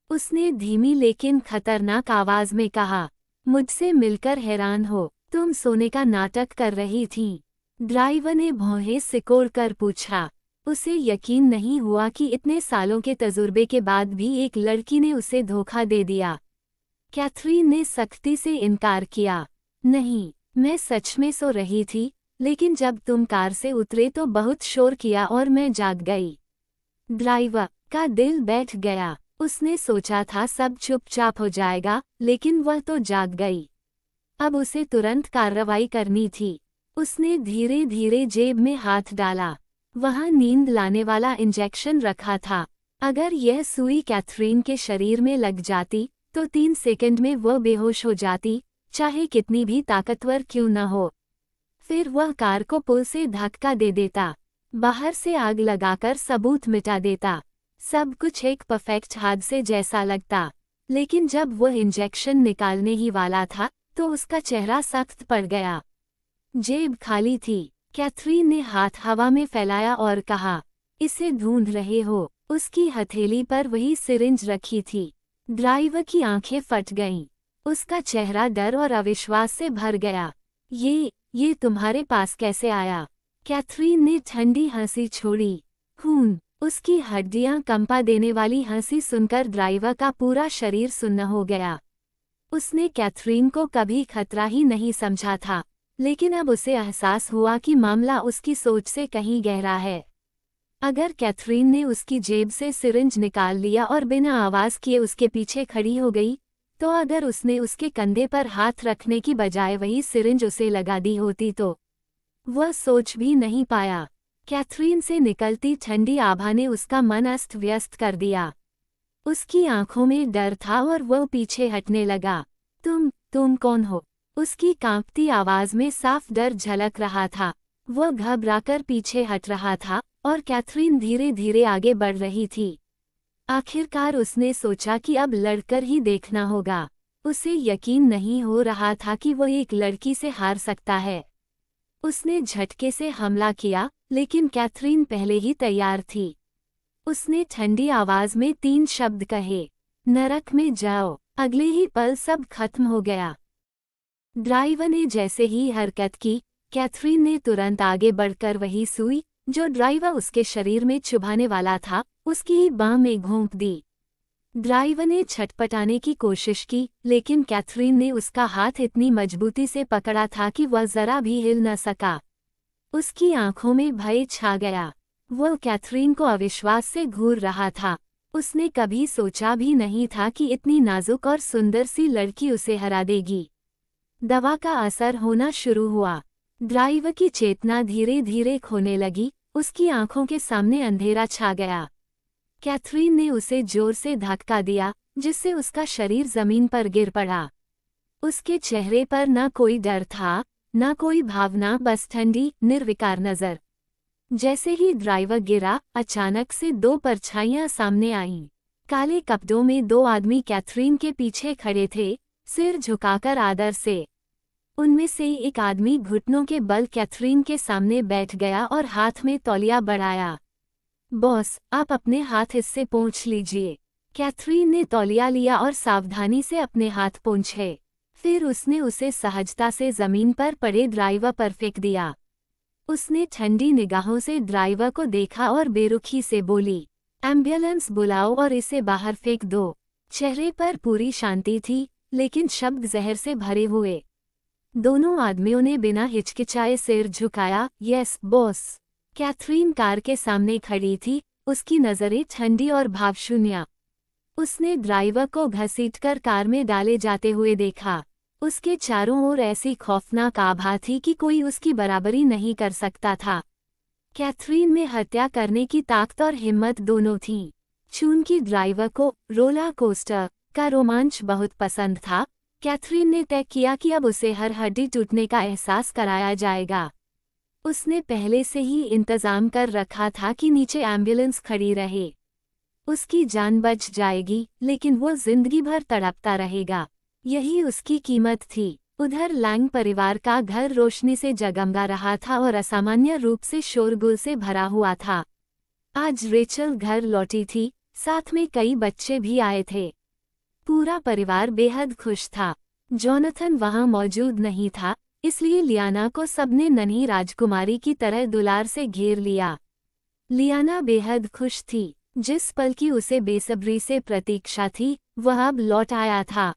उसने धीमी लेकिन खतरनाक आवाज में कहा, मुझसे मिलकर हैरान हो, तुम सोने का नाटक कर रही थीं। ड्राइवर ने भौहें सिकोड़कर पूछा। उसे यकीन नहीं हुआ कि इतने सालों के तजुर्बे के बाद भी एक लड़की ने उसे धोखा दे दिया। कैथरीन ने सख्ती से इनकार किया, नहीं, मैं सच में सो रही थी, लेकिन जब तुम कार से उतरे तो बहुत शोर किया और मैं जाग गई। ड्राइवर का दिल बैठ गया। उसने सोचा था सब चुपचाप हो जाएगा, लेकिन वह तो जाग गई। अब उसे तुरंत कार्रवाई करनी थी। उसने धीरे धीरे जेब में हाथ डाला। वहां नींद लाने वाला इंजेक्शन रखा था। अगर यह सुई कैथरीन के शरीर में लग जाती तो 3 सेकंड में वह बेहोश हो जाती, चाहे कितनी भी ताकतवर क्यों न हो। फिर वह कार को पुल से धक्का दे देता, बाहर से आग लगाकर सबूत मिटा देता। सब कुछ एक परफेक्ट हादसे जैसा लगता। लेकिन जब वह इंजेक्शन निकालने ही वाला था तो उसका चेहरा सख्त पड़ गया। जेब खाली थी। कैथरीन ने हाथ हवा में फैलाया और कहा, इसे ढूंढ रहे हो? उसकी हथेली पर वही सिरिंज रखी थी। ड्राइवर की आंखें फट गईं। उसका चेहरा डर और अविश्वास से भर गया। ये तुम्हारे पास कैसे आया? कैथरीन ने ठंडी हंसी छोड़ी। खून। उसकी हड्डियां कंपा देने वाली हंसी सुनकर ड्राइवर का पूरा शरीर सुन्न हो गया। उसने कैथरीन को कभी खतरा ही नहीं समझा था, लेकिन अब उसे एहसास हुआ कि मामला उसकी सोच से कहीं गहरा है। अगर कैथरीन ने उसकी जेब से सिरिंज निकाल लिया और बिना आवाज किए उसके पीछे खड़ी हो गई, तो अगर उसने उसके कंधे पर हाथ रखने की बजाय वही सिरिंज उसे लगा दी होती तो वह सोच भी नहीं पाया। कैथरीन से निकलती ठंडी आभा ने उसका मन अस्त व्यस्त कर दिया। उसकी आंखों में डर था और वह पीछे हटने लगा। तुम कौन हो? उसकी कांपती आवाज में साफ डर झलक रहा था। वह घबराकर पीछे हट रहा था और कैथरीन धीरे धीरे आगे बढ़ रही थी। आखिरकार उसने सोचा कि अब लड़कर ही देखना होगा। उसे यकीन नहीं हो रहा था कि वह एक लड़की से हार सकता है। उसने झटके से हमला किया, लेकिन कैथरीन पहले ही तैयार थी। उसने ठंडी आवाज में 3 शब्द कहे, नरक में जाओ। अगले ही पल सब खत्म हो गया। ड्राइवर ने जैसे ही हरकत की, कैथरीन ने तुरंत आगे बढ़कर वही सुई जो ड्राइवर उसके शरीर में चुभाने वाला था, उसकी ही बांह में घोंप दी। ड्राइवर ने छटपटाने की कोशिश की, लेकिन कैथरीन ने उसका हाथ इतनी मजबूती से पकड़ा था कि वह जरा भी हिल न सका। उसकी आंखों में भय छा गया। वह कैथरीन को अविश्वास से घूर रहा था। उसने कभी सोचा भी नहीं था कि इतनी नाजुक और सुंदर सी लड़की उसे हरा देगी। दवा का असर होना शुरू हुआ। ड्राइवर की चेतना धीरे धीरे खोने लगी। उसकी आंखों के सामने अंधेरा छा गया। कैथरीन ने उसे जोर से धक्का दिया, जिससे उसका शरीर जमीन पर गिर पड़ा। उसके चेहरे पर न कोई डर था, न कोई भावना, बस ठंडी, निर्विकार नजर। जैसे ही ड्राइवर गिरा, अचानक से 2 परछाइयां सामने आईं। काले कपड़ों में 2 आदमी कैथरीन के पीछे खड़े थे, सिर झुकाकर आदर से। उनमें से एक आदमी घुटनों के बल कैथरीन के सामने बैठ गया और हाथ में तौलिया बढ़ाया। बॉस, आप अपने हाथ इससे पोंछ लीजिए। कैथरीन ने तौलिया लिया और सावधानी से अपने हाथ पोंछे। फिर उसने उसे सहजता से जमीन पर पड़े ड्राइवर पर फेंक दिया। उसने ठंडी निगाहों से ड्राइवर को देखा और बेरुखी से बोली, एम्बुलेंस बुलाओ और इसे बाहर फेंक दो। चेहरे पर पूरी शांति थी, लेकिन शब्द जहर से भरे हुए। दोनों आदमियों ने बिना हिचकिचाए सिर झुकाया। Yes boss. कैथरीन कार के सामने खड़ी थी, उसकी नजरें ठंडी और भावशून्य। उसने ड्राइवर को घसीटकर कार में डाले जाते हुए देखा। उसके चारों ओर ऐसी खौफनाक आभा थी कि कोई उसकी बराबरी नहीं कर सकता था। कैथरीन में हत्या करने की ताकत और हिम्मत दोनों थीं। चूंकि ड्राइवर को रोलर कोस्टर का रोमांच बहुत पसंद था, कैथरीन ने तय किया कि अब उसे हर हड्डी टूटने का एहसास कराया जाएगा। उसने पहले से ही इंतजाम कर रखा था कि नीचे एम्बुलेंस खड़ी रहे। उसकी जान बच जाएगी, लेकिन वो जिंदगी भर तड़पता रहेगा। यही उसकी कीमत थी। उधर लैंग परिवार का घर रोशनी से जगमगा रहा था और असामान्य रूप से शोरगुल से भरा हुआ था। आज रेचल घर लौटी थी, साथ में कई बच्चे भी आए थे। पूरा परिवार बेहद खुश था। जोनाथन वहां मौजूद नहीं था, इसलिए लियाना को सबने नन्ही राजकुमारी की तरह दुलार से घेर लिया। लियाना बेहद खुश थी। जिस पल की उसे बेसब्री से प्रतीक्षा थी, वह अब लौट आया था।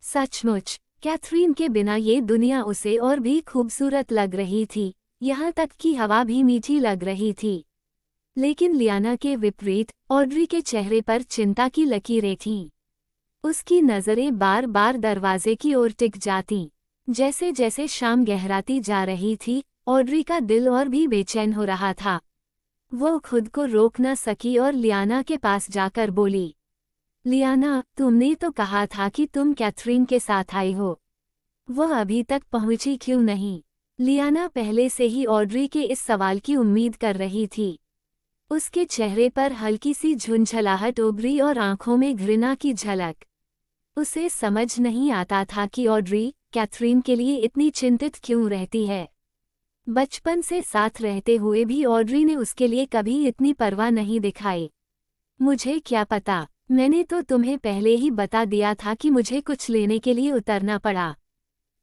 सचमुच, कैथरीन के बिना ये दुनिया उसे और भी खूबसूरत लग रही थी, यहाँ तक कि हवा भी मीठी लग रही थी। लेकिन लियाना के विपरीत ऑड्री के चेहरे पर चिंता की लकीरें थीं। उसकी नज़रें बार बार दरवाजे की ओर टिक जातीं। जैसे जैसे शाम गहराती जा रही थी, ऑड्री का दिल और भी बेचैन हो रहा था। वो खुद को रोक न सकी और लियाना के पास जाकर बोली, लियाना, तुमने तो कहा था कि तुम कैथरीन के साथ आई हो। वह अभी तक पहुंची क्यों नहीं? लियाना पहले से ही ऑड्री के इस सवाल की उम्मीद कर रही थी। उसके चेहरे पर हल्की सी झुंझलाहट उभरी और आंखों में घृणा की झलक। उसे समझ नहीं आता था कि ऑड्री कैथरीन के लिए इतनी चिंतित क्यों रहती है। बचपन से साथ रहते हुए भी ऑड्री ने उसके लिए कभी इतनी परवाह नहीं दिखाई। मुझे क्या पता, मैंने तो तुम्हें पहले ही बता दिया था कि मुझे कुछ लेने के लिए उतरना पड़ा।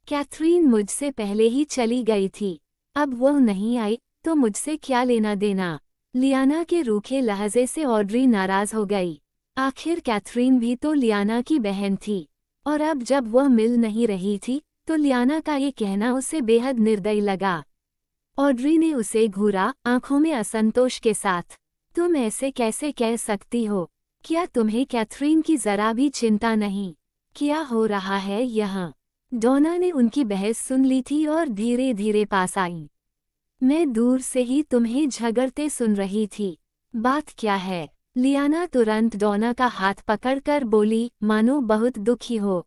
कैथरीन मुझसे पहले ही चली गई थी, अब वो नहीं आई तो मुझसे क्या लेना देना। लियाना के रूखे लहजे से ऑड्री नाराज हो गई। आखिर कैथरीन भी तो लियाना की बहन थी, और अब जब वह मिल नहीं रही थी तो लियाना का ये कहना उसे बेहद निर्दयी लगा। ऑड्री ने उसे घूरा, आंखों में असंतोष के साथ। तुम ऐसे कैसे कह सकती हो? क्या तुम्हें कैथरीन की जरा भी चिंता नहीं? क्या हो रहा है यहाँ? डोना ने उनकी बहस सुन ली थी और धीरे धीरे पास आई। मैं दूर से ही तुम्हें झगड़ते सुन रही थी। बात क्या है? लियाना तुरंत डोना का हाथ पकड़कर बोली, मानो बहुत दुखी हो।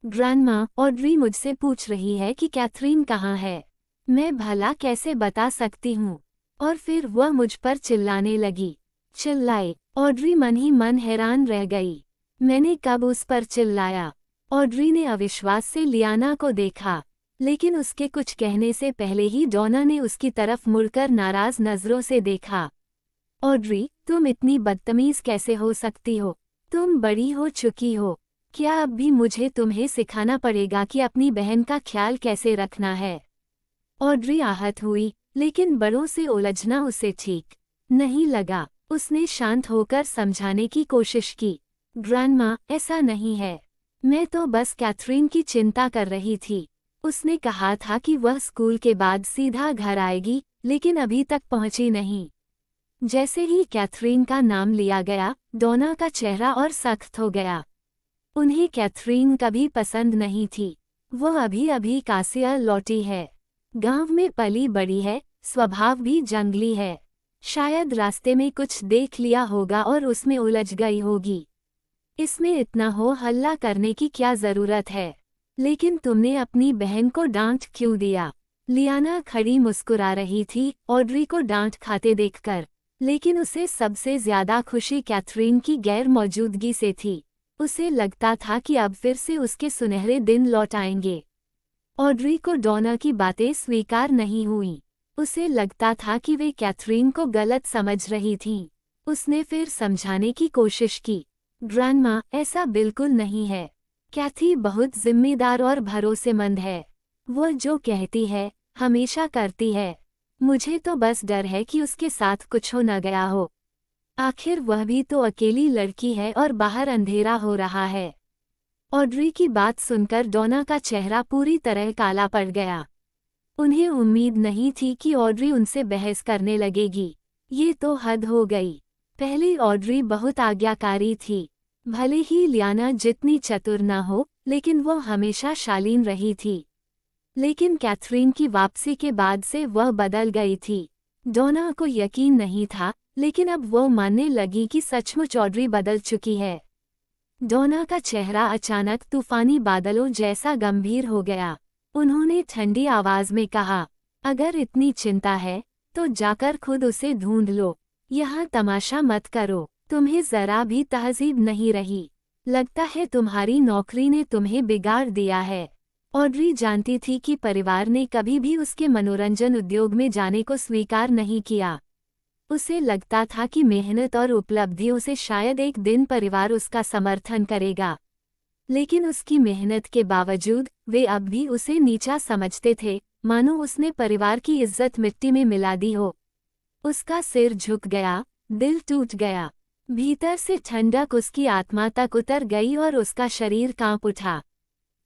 ग्रैंडमा, ऑड्री मुझसे पूछ रही है कि कैथरीन कहाँ है। मैं भला कैसे बता सकती हूँ? और फिर वह मुझ पर चिल्लाने लगी। चिल्लाए? ऑड्री मन ही मन हैरान रह गई। मैंने कब उस पर चिल्लाया? ऑड्री ने अविश्वास से लियाना को देखा, लेकिन उसके कुछ कहने से पहले ही डोना ने उसकी तरफ मुड़कर नाराज नजरों से देखा। ऑड्री, तुम इतनी बदतमीज कैसे हो सकती हो? तुम बड़ी हो चुकी हो। क्या अब भी मुझे तुम्हें सिखाना पड़ेगा कि अपनी बहन का ख्याल कैसे रखना है? ऑड्री आहत हुई, लेकिन बड़ों से उलझना उसे ठीक नहीं लगा। उसने शांत होकर समझाने की कोशिश की। ग्रैंडमा, ऐसा नहीं है। मैं तो बस कैथरीन की चिंता कर रही थी। उसने कहा था कि वह स्कूल के बाद सीधा घर आएगी, लेकिन अभी तक पहुंची नहीं। जैसे ही कैथरीन का नाम लिया गया, डोना का चेहरा और सख्त हो गया। उन्हें कैथरीन कभी पसंद नहीं थी। वह अभी अभी कासिया लौटी है, गांव में पली बड़ी है, स्वभाव भी जंगली है। शायद रास्ते में कुछ देख लिया होगा और उसमें उलझ गई होगी। इसमें इतना हो हल्ला करने की क्या जरूरत है? लेकिन तुमने अपनी बहन को डांट क्यों दिया? लियाना खड़ी मुस्कुरा रही थी ऑड्री को डांट खाते देखकर, लेकिन उसे सबसे ज्यादा खुशी कैथरीन की गैर मौजूदगी से थी। उसे लगता था कि अब फिर से उसके सुनहरे दिन लौट आएंगे। ऑड्री को डोना की बातें स्वीकार नहीं हुईं। उसे लगता था कि वे कैथरीन को गलत समझ रही थीं। उसने फिर समझाने की कोशिश की। ग्रैंडमा, ऐसा बिल्कुल नहीं है। कैथी बहुत जिम्मेदार और भरोसेमंद है। वो जो कहती है, हमेशा करती है। मुझे तो बस डर है कि उसके साथ कुछ हो न गया हो। आखिर वह भी तो अकेली लड़की है और बाहर अंधेरा हो रहा है। ऑड्री की बात सुनकर डोना का चेहरा पूरी तरह काला पड़ गया। उन्हें उम्मीद नहीं थी कि ऑड्री उनसे बहस करने लगेगी। ये तो हद हो गई। पहले ऑड्री बहुत आज्ञाकारी थी। भले ही लियाना जितनी चतुर न हो, लेकिन वो हमेशा शालीन रही थी। लेकिन कैथरीन की वापसी के बाद से वह बदल गई थी। डोना को यकीन नहीं था, लेकिन अब वो मानने लगी कि सचमुच ऑड्री बदल चुकी है। डोना का चेहरा अचानक तूफानी बादलों जैसा गंभीर हो गया। उन्होंने ठंडी आवाज में कहा, अगर इतनी चिंता है तो जाकर खुद उसे ढूंढ लो। यहाँ तमाशा मत करो। तुम्हें जरा भी तहजीब नहीं रही। लगता है तुम्हारी नौकरी ने तुम्हें बिगाड़ दिया है। ऑड्री जानती थी कि परिवार ने कभी भी उसके मनोरंजन उद्योग में जाने को स्वीकार नहीं किया। उसे लगता था कि मेहनत और उपलब्धियों से शायद एक दिन परिवार उसका समर्थन करेगा, लेकिन उसकी मेहनत के बावजूद वे अब भी उसे नीचा समझते थे, मानो उसने परिवार की इज्जत मिट्टी में मिला दी हो। उसका सिर झुक गया, दिल टूट गया। भीतर से ठंडक उसकी आत्मा तक उतर गई और उसका शरीर कांप उठा।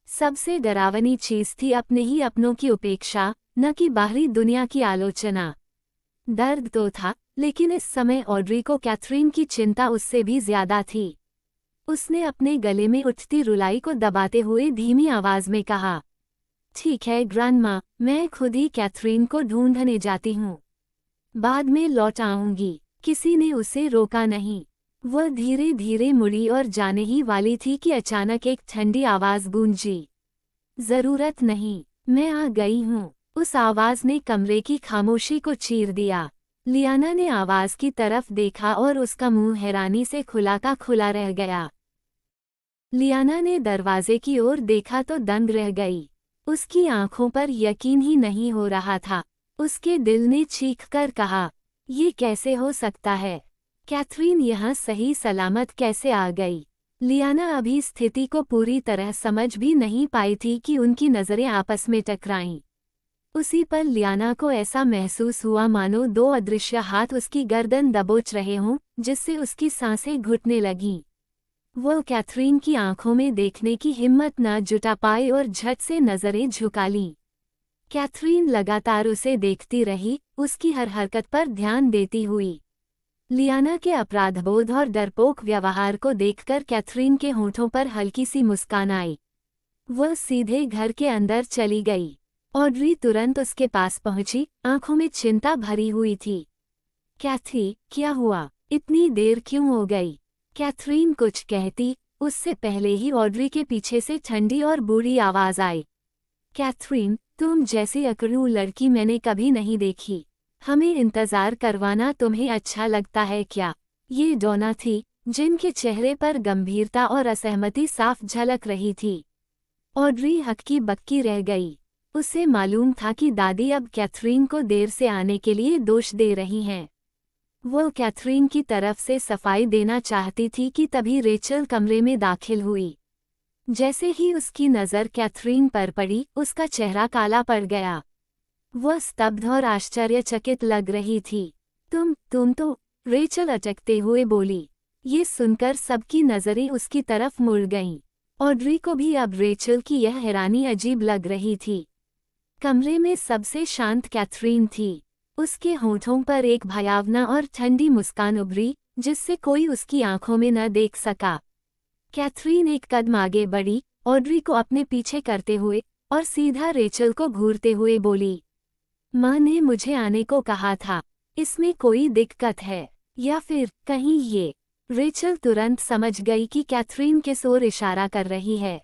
सबसे डरावनी चीज थी अपने ही अपनों की उपेक्षा, न कि बाहरी दुनिया की आलोचना। दर्द तो था, लेकिन इस समय ऑड्री को कैथरीन की चिंता उससे भी ज्यादा थी। उसने अपने गले में उठती रुलाई को दबाते हुए धीमी आवाज में कहा, ठीक है ग्रैंडमा, मैं खुद ही कैथरीन को ढूंढने जाती हूँ। बाद में लौट आऊंगी। किसी ने उसे रोका नहीं। वह धीरे धीरे मुड़ी और जाने ही वाली थी कि अचानक एक ठंडी आवाज गूंजी, जरूरत नहीं, मैं आ गई हूँ। उस आवाज ने कमरे की खामोशी को चीर दिया। लियाना ने आवाज की तरफ देखा और उसका मुंह हैरानी से खुला का खुला रह गया। लियाना ने दरवाजे की ओर देखा तो दंग रह गई। उसकी आंखों पर यकीन ही नहीं हो रहा था। उसके दिल ने चीखकर कहा, ये कैसे हो सकता है? कैथरीन यहाँ सही सलामत कैसे आ गई? लियाना अभी स्थिति को पूरी तरह समझ भी नहीं पाई थी कि उनकी नज़रें आपस में टकराईं। उसी पल लियाना को ऐसा महसूस हुआ मानो दो अदृश्य हाथ उसकी गर्दन दबोच रहे हों, जिससे उसकी सांसें घुटने लगीं। वो कैथरीन की आंखों में देखने की हिम्मत न जुटा पाई और झट से नज़रें झुका लीं। कैथरीन लगातार उसे देखती रही, उसकी हर हरकत पर ध्यान देती हुई। लियाना के अपराधबोध और डरपोक व्यवहार को देखकर कैथरीन के होठों पर हल्की सी मुस्कान आई। वह सीधे घर के अंदर चली गई। ऑड्री तुरंत उसके पास पहुंची, आंखों में चिंता भरी हुई थी। कैथी, क्या हुआ? इतनी देर क्यों हो गई? कैथरीन कुछ कहती, उससे पहले ही ऑड्री के पीछे से ठंडी और बूढ़ी आवाज आई। कैथरीन, तुम जैसी अकड़ू लड़की मैंने कभी नहीं देखी। हमें इंतजार करवाना तुम्हें अच्छा लगता है क्या? ये डोना थी, जिनके चेहरे पर गंभीरता और असहमति साफ झलक रही थी। ऑड्री हक्की बक्की रह गई। उसे मालूम था कि दादी अब कैथरीन को देर से आने के लिए दोष दे रही हैं। वो कैथरीन की तरफ से सफाई देना चाहती थी कि तभी रेचल कमरे में दाखिल हुई। जैसे ही उसकी नज़र कैथरीन पर पड़ी, उसका चेहरा काला पड़ गया। वह स्तब्ध और आश्चर्यचकित लग रही थी। तुम तो, रेचल अटकते हुए बोली। ये सुनकर सबकी नज़रें उसकी तरफ मुड़ गईं। ऑड्री को भी अब रेचल की यह हैरानी अजीब लग रही थी। कमरे में सबसे शांत कैथरीन थी। उसके होठों पर एक भयावना और ठंडी मुस्कान उभरी, जिससे कोई उसकी आंखों में न देख सका। कैथरीन एक कदम आगे बढ़ी, ऑड्री को अपने पीछे करते हुए, और सीधा रेचल को घूरते हुए बोली, माँ ने मुझे आने को कहा था। इसमें कोई दिक्कत है? या फिर कहीं ये? रेचल तुरंत समझ गई कि कैथरीन किस ओर इशारा कर रही है।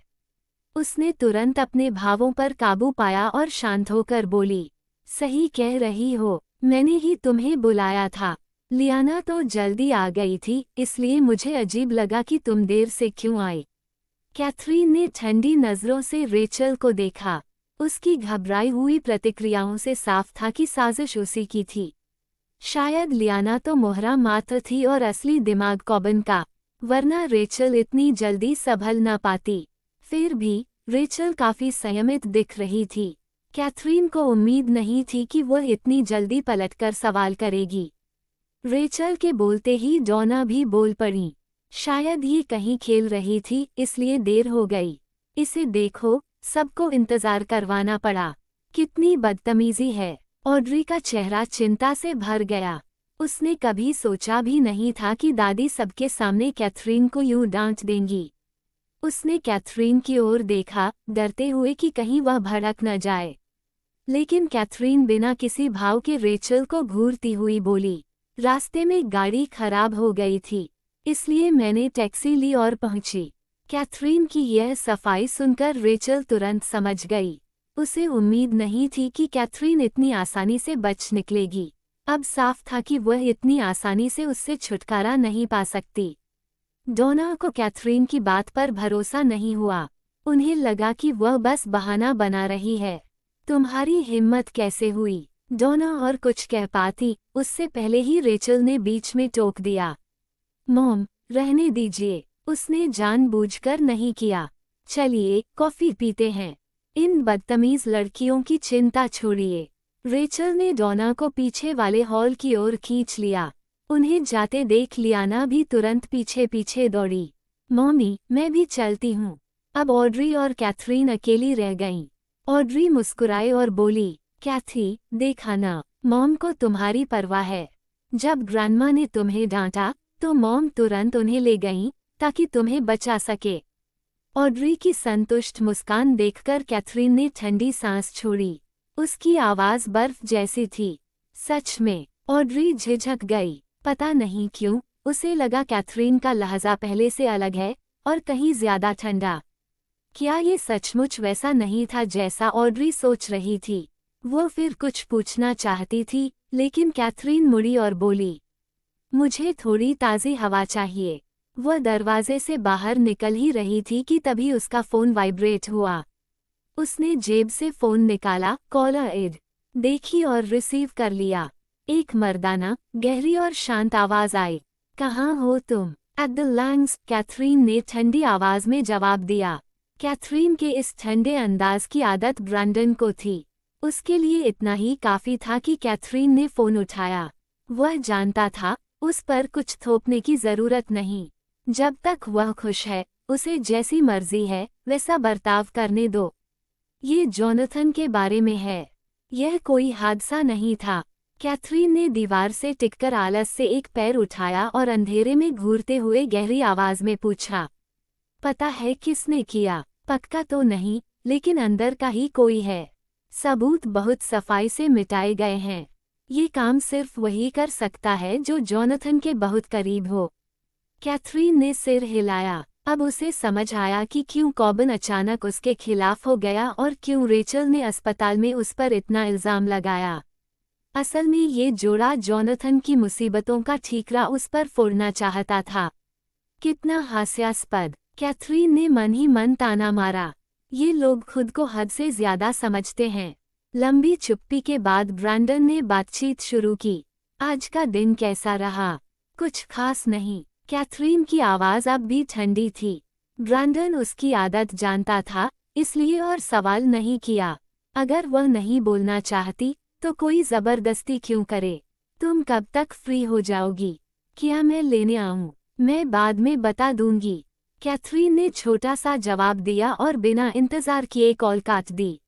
उसने तुरंत अपने भावों पर काबू पाया और शांत होकर बोली, सही कह रही हो, मैंने ही तुम्हें बुलाया था। लियाना तो जल्दी आ गई थी, इसलिए मुझे अजीब लगा कि तुम देर से क्यों आई। कैथरीन ने ठंडी नज़रों से रेचल को देखा। उसकी घबराई हुई प्रतिक्रियाओं से साफ था कि साजिश उसी की थी। शायद लियाना तो मोहरा मात्र थी और असली दिमाग कॉबिन का, वरना रेचल इतनी जल्दी संभल न पाती। फिर भी रेचल काफी संयमित दिख रही थी। कैथरीन को उम्मीद नहीं थी कि वह इतनी जल्दी पलटकर सवाल करेगी। रेचल के बोलते ही डोना भी बोल पड़ी, शायद ये कहीं खेल रही थी, इसलिए देर हो गई। इसे देखो, सबको इंतजार करवाना पड़ा। कितनी बदतमीजी है। ऑड्री का चेहरा चिंता से भर गया। उसने कभी सोचा भी नहीं था कि दादी सबके सामने कैथरीन को यूं डांट देंगी। उसने कैथरीन की ओर देखा, डरते हुए कि कहीं वह भड़क न जाए। लेकिन कैथरीन बिना किसी भाव के रेचल को घूरती हुई बोली, रास्ते में गाड़ी खराब हो गई थी, इसलिए मैंने टैक्सी ली और पहुंची। कैथरीन की यह सफाई सुनकर रेचल तुरंत समझ गई। उसे उम्मीद नहीं थी कि कैथरीन इतनी आसानी से बच निकलेगी। अब साफ था कि वह इतनी आसानी से उससे छुटकारा नहीं पा सकती। डोना को कैथरीन की बात पर भरोसा नहीं हुआ। उन्हें लगा कि वह बस बहाना बना रही है। तुम्हारी हिम्मत कैसे हुई? डोना और कुछ कह पाती, उससे पहले ही रेचल ने बीच में टोक दिया। मॉम, रहने दीजिए, उसने जानबूझकर नहीं किया। चलिए कॉफी पीते हैं। इन बदतमीज लड़कियों की चिंता छोड़िए। रेचल ने डोना को पीछे वाले हॉल की ओर खींच लिया। उन्हें जाते देख लियाना भी तुरंत पीछे पीछे दौड़ी। मॉमी, मैं भी चलती हूँ। अब ऑड्री और कैथरीन अकेली रह गईं। ऑड्री मुस्कुराई और बोली, कैथी, देखा ना, मॉम को तुम्हारी परवाह है। जब ग्रैंडमा ने तुम्हें डांटा, तो मॉम तुरंत उन्हें ले गईं, ताकि तुम्हें बचा सके। ऑड्री की संतुष्ट मुस्कान देखकर कैथरीन ने ठंडी सांस छोड़ी। उसकी आवाज बर्फ जैसी थी। सच में, ऑड्री झिझक गई। पता नहीं क्यों, उसे लगा कैथरीन का लहजा पहले से अलग है, और कहीं ज्यादा ठंडा। क्या ये सचमुच वैसा नहीं था जैसा ऑड्री सोच रही थी? वो फिर कुछ पूछना चाहती थी, लेकिन कैथरीन मुड़ी और बोली, मुझे थोड़ी ताज़ी हवा चाहिए। वह दरवाजे से बाहर निकल ही रही थी कि तभी उसका फ़ोन वाइब्रेट हुआ। उसने जेब से फ़ोन निकाला, कॉलर एड। देखी और रिसीव कर लिया। एक मर्दाना, गहरी और शांत आवाज आई। कहाँ हो तुम? एट द लैंग्स, कैथरीन ने ठंडी आवाज में जवाब दिया। कैथरीन के इस ठंडे अंदाज की आदत ब्रैंडन को थी। उसके लिए इतना ही काफी था कि कैथरीन ने फोन उठाया। वह जानता था, उस पर कुछ थोपने की जरूरत नहीं। जब तक वह खुश है, उसे जैसी मर्जी है वैसा बर्ताव करने दो। ये जोनाथन के बारे में है। यह कोई हादसा नहीं था। कैथरीन ने दीवार से टिककर आलस से एक पैर उठाया और अंधेरे में घूरते हुए गहरी आवाज में पूछा, पता है किसने किया? पक्का तो नहीं, लेकिन अंदर का ही कोई है। सबूत बहुत सफाई से मिटाए गए हैं। ये काम सिर्फ वही कर सकता है जो जोनाथन के बहुत करीब हो। कैथरीन ने सिर हिलाया। अब उसे समझ आया कि क्यों कॉबिन अचानक उसके खिलाफ हो गया और क्यों रेचल ने अस्पताल में उस पर इतना इल्जाम लगाया। असल में ये जोड़ा जोनाथन की मुसीबतों का ठीकरा उस पर फोड़ना चाहता था। कितना हास्यास्पद! कैथरीन ने मन ही मन ताना मारा। ये लोग खुद को हद से ज्यादा समझते हैं। लंबी चुप्पी के बाद ब्रैंडन ने बातचीत शुरू की। आज का दिन कैसा रहा? कुछ खास नहीं। कैथरीन की आवाज अब भी ठंडी थी। ब्रैंडन उसकी आदत जानता था, इसलिए और सवाल नहीं किया। अगर वह नहीं बोलना चाहती, तो कोई जबरदस्ती क्यों करे? तुम कब तक फ्री हो जाओगी? क्या मैं लेने आऊं? मैं बाद में बता दूंगी। कैथरीन ने छोटा सा जवाब दिया और बिना इंतजार किए कॉल काट दी।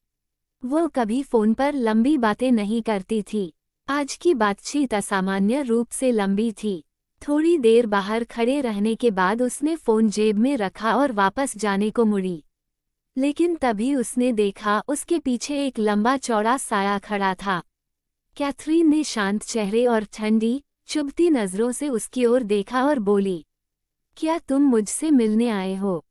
वो कभी फोन पर लंबी बातें नहीं करती थी। आज की बातचीत असामान्य रूप से लंबी थी। थोड़ी देर बाहर खड़े रहने के बाद उसने फोन जेब में रखा और वापस जाने को मुड़ी। लेकिन तभी उसने देखा उसके पीछे एक लंबा चौड़ा साया खड़ा था। कैथरीन ने शांत चेहरे और ठंडी, चुभती नजरों से उसकी ओर देखा और बोली, क्या तुम मुझसे मिलने आए हो?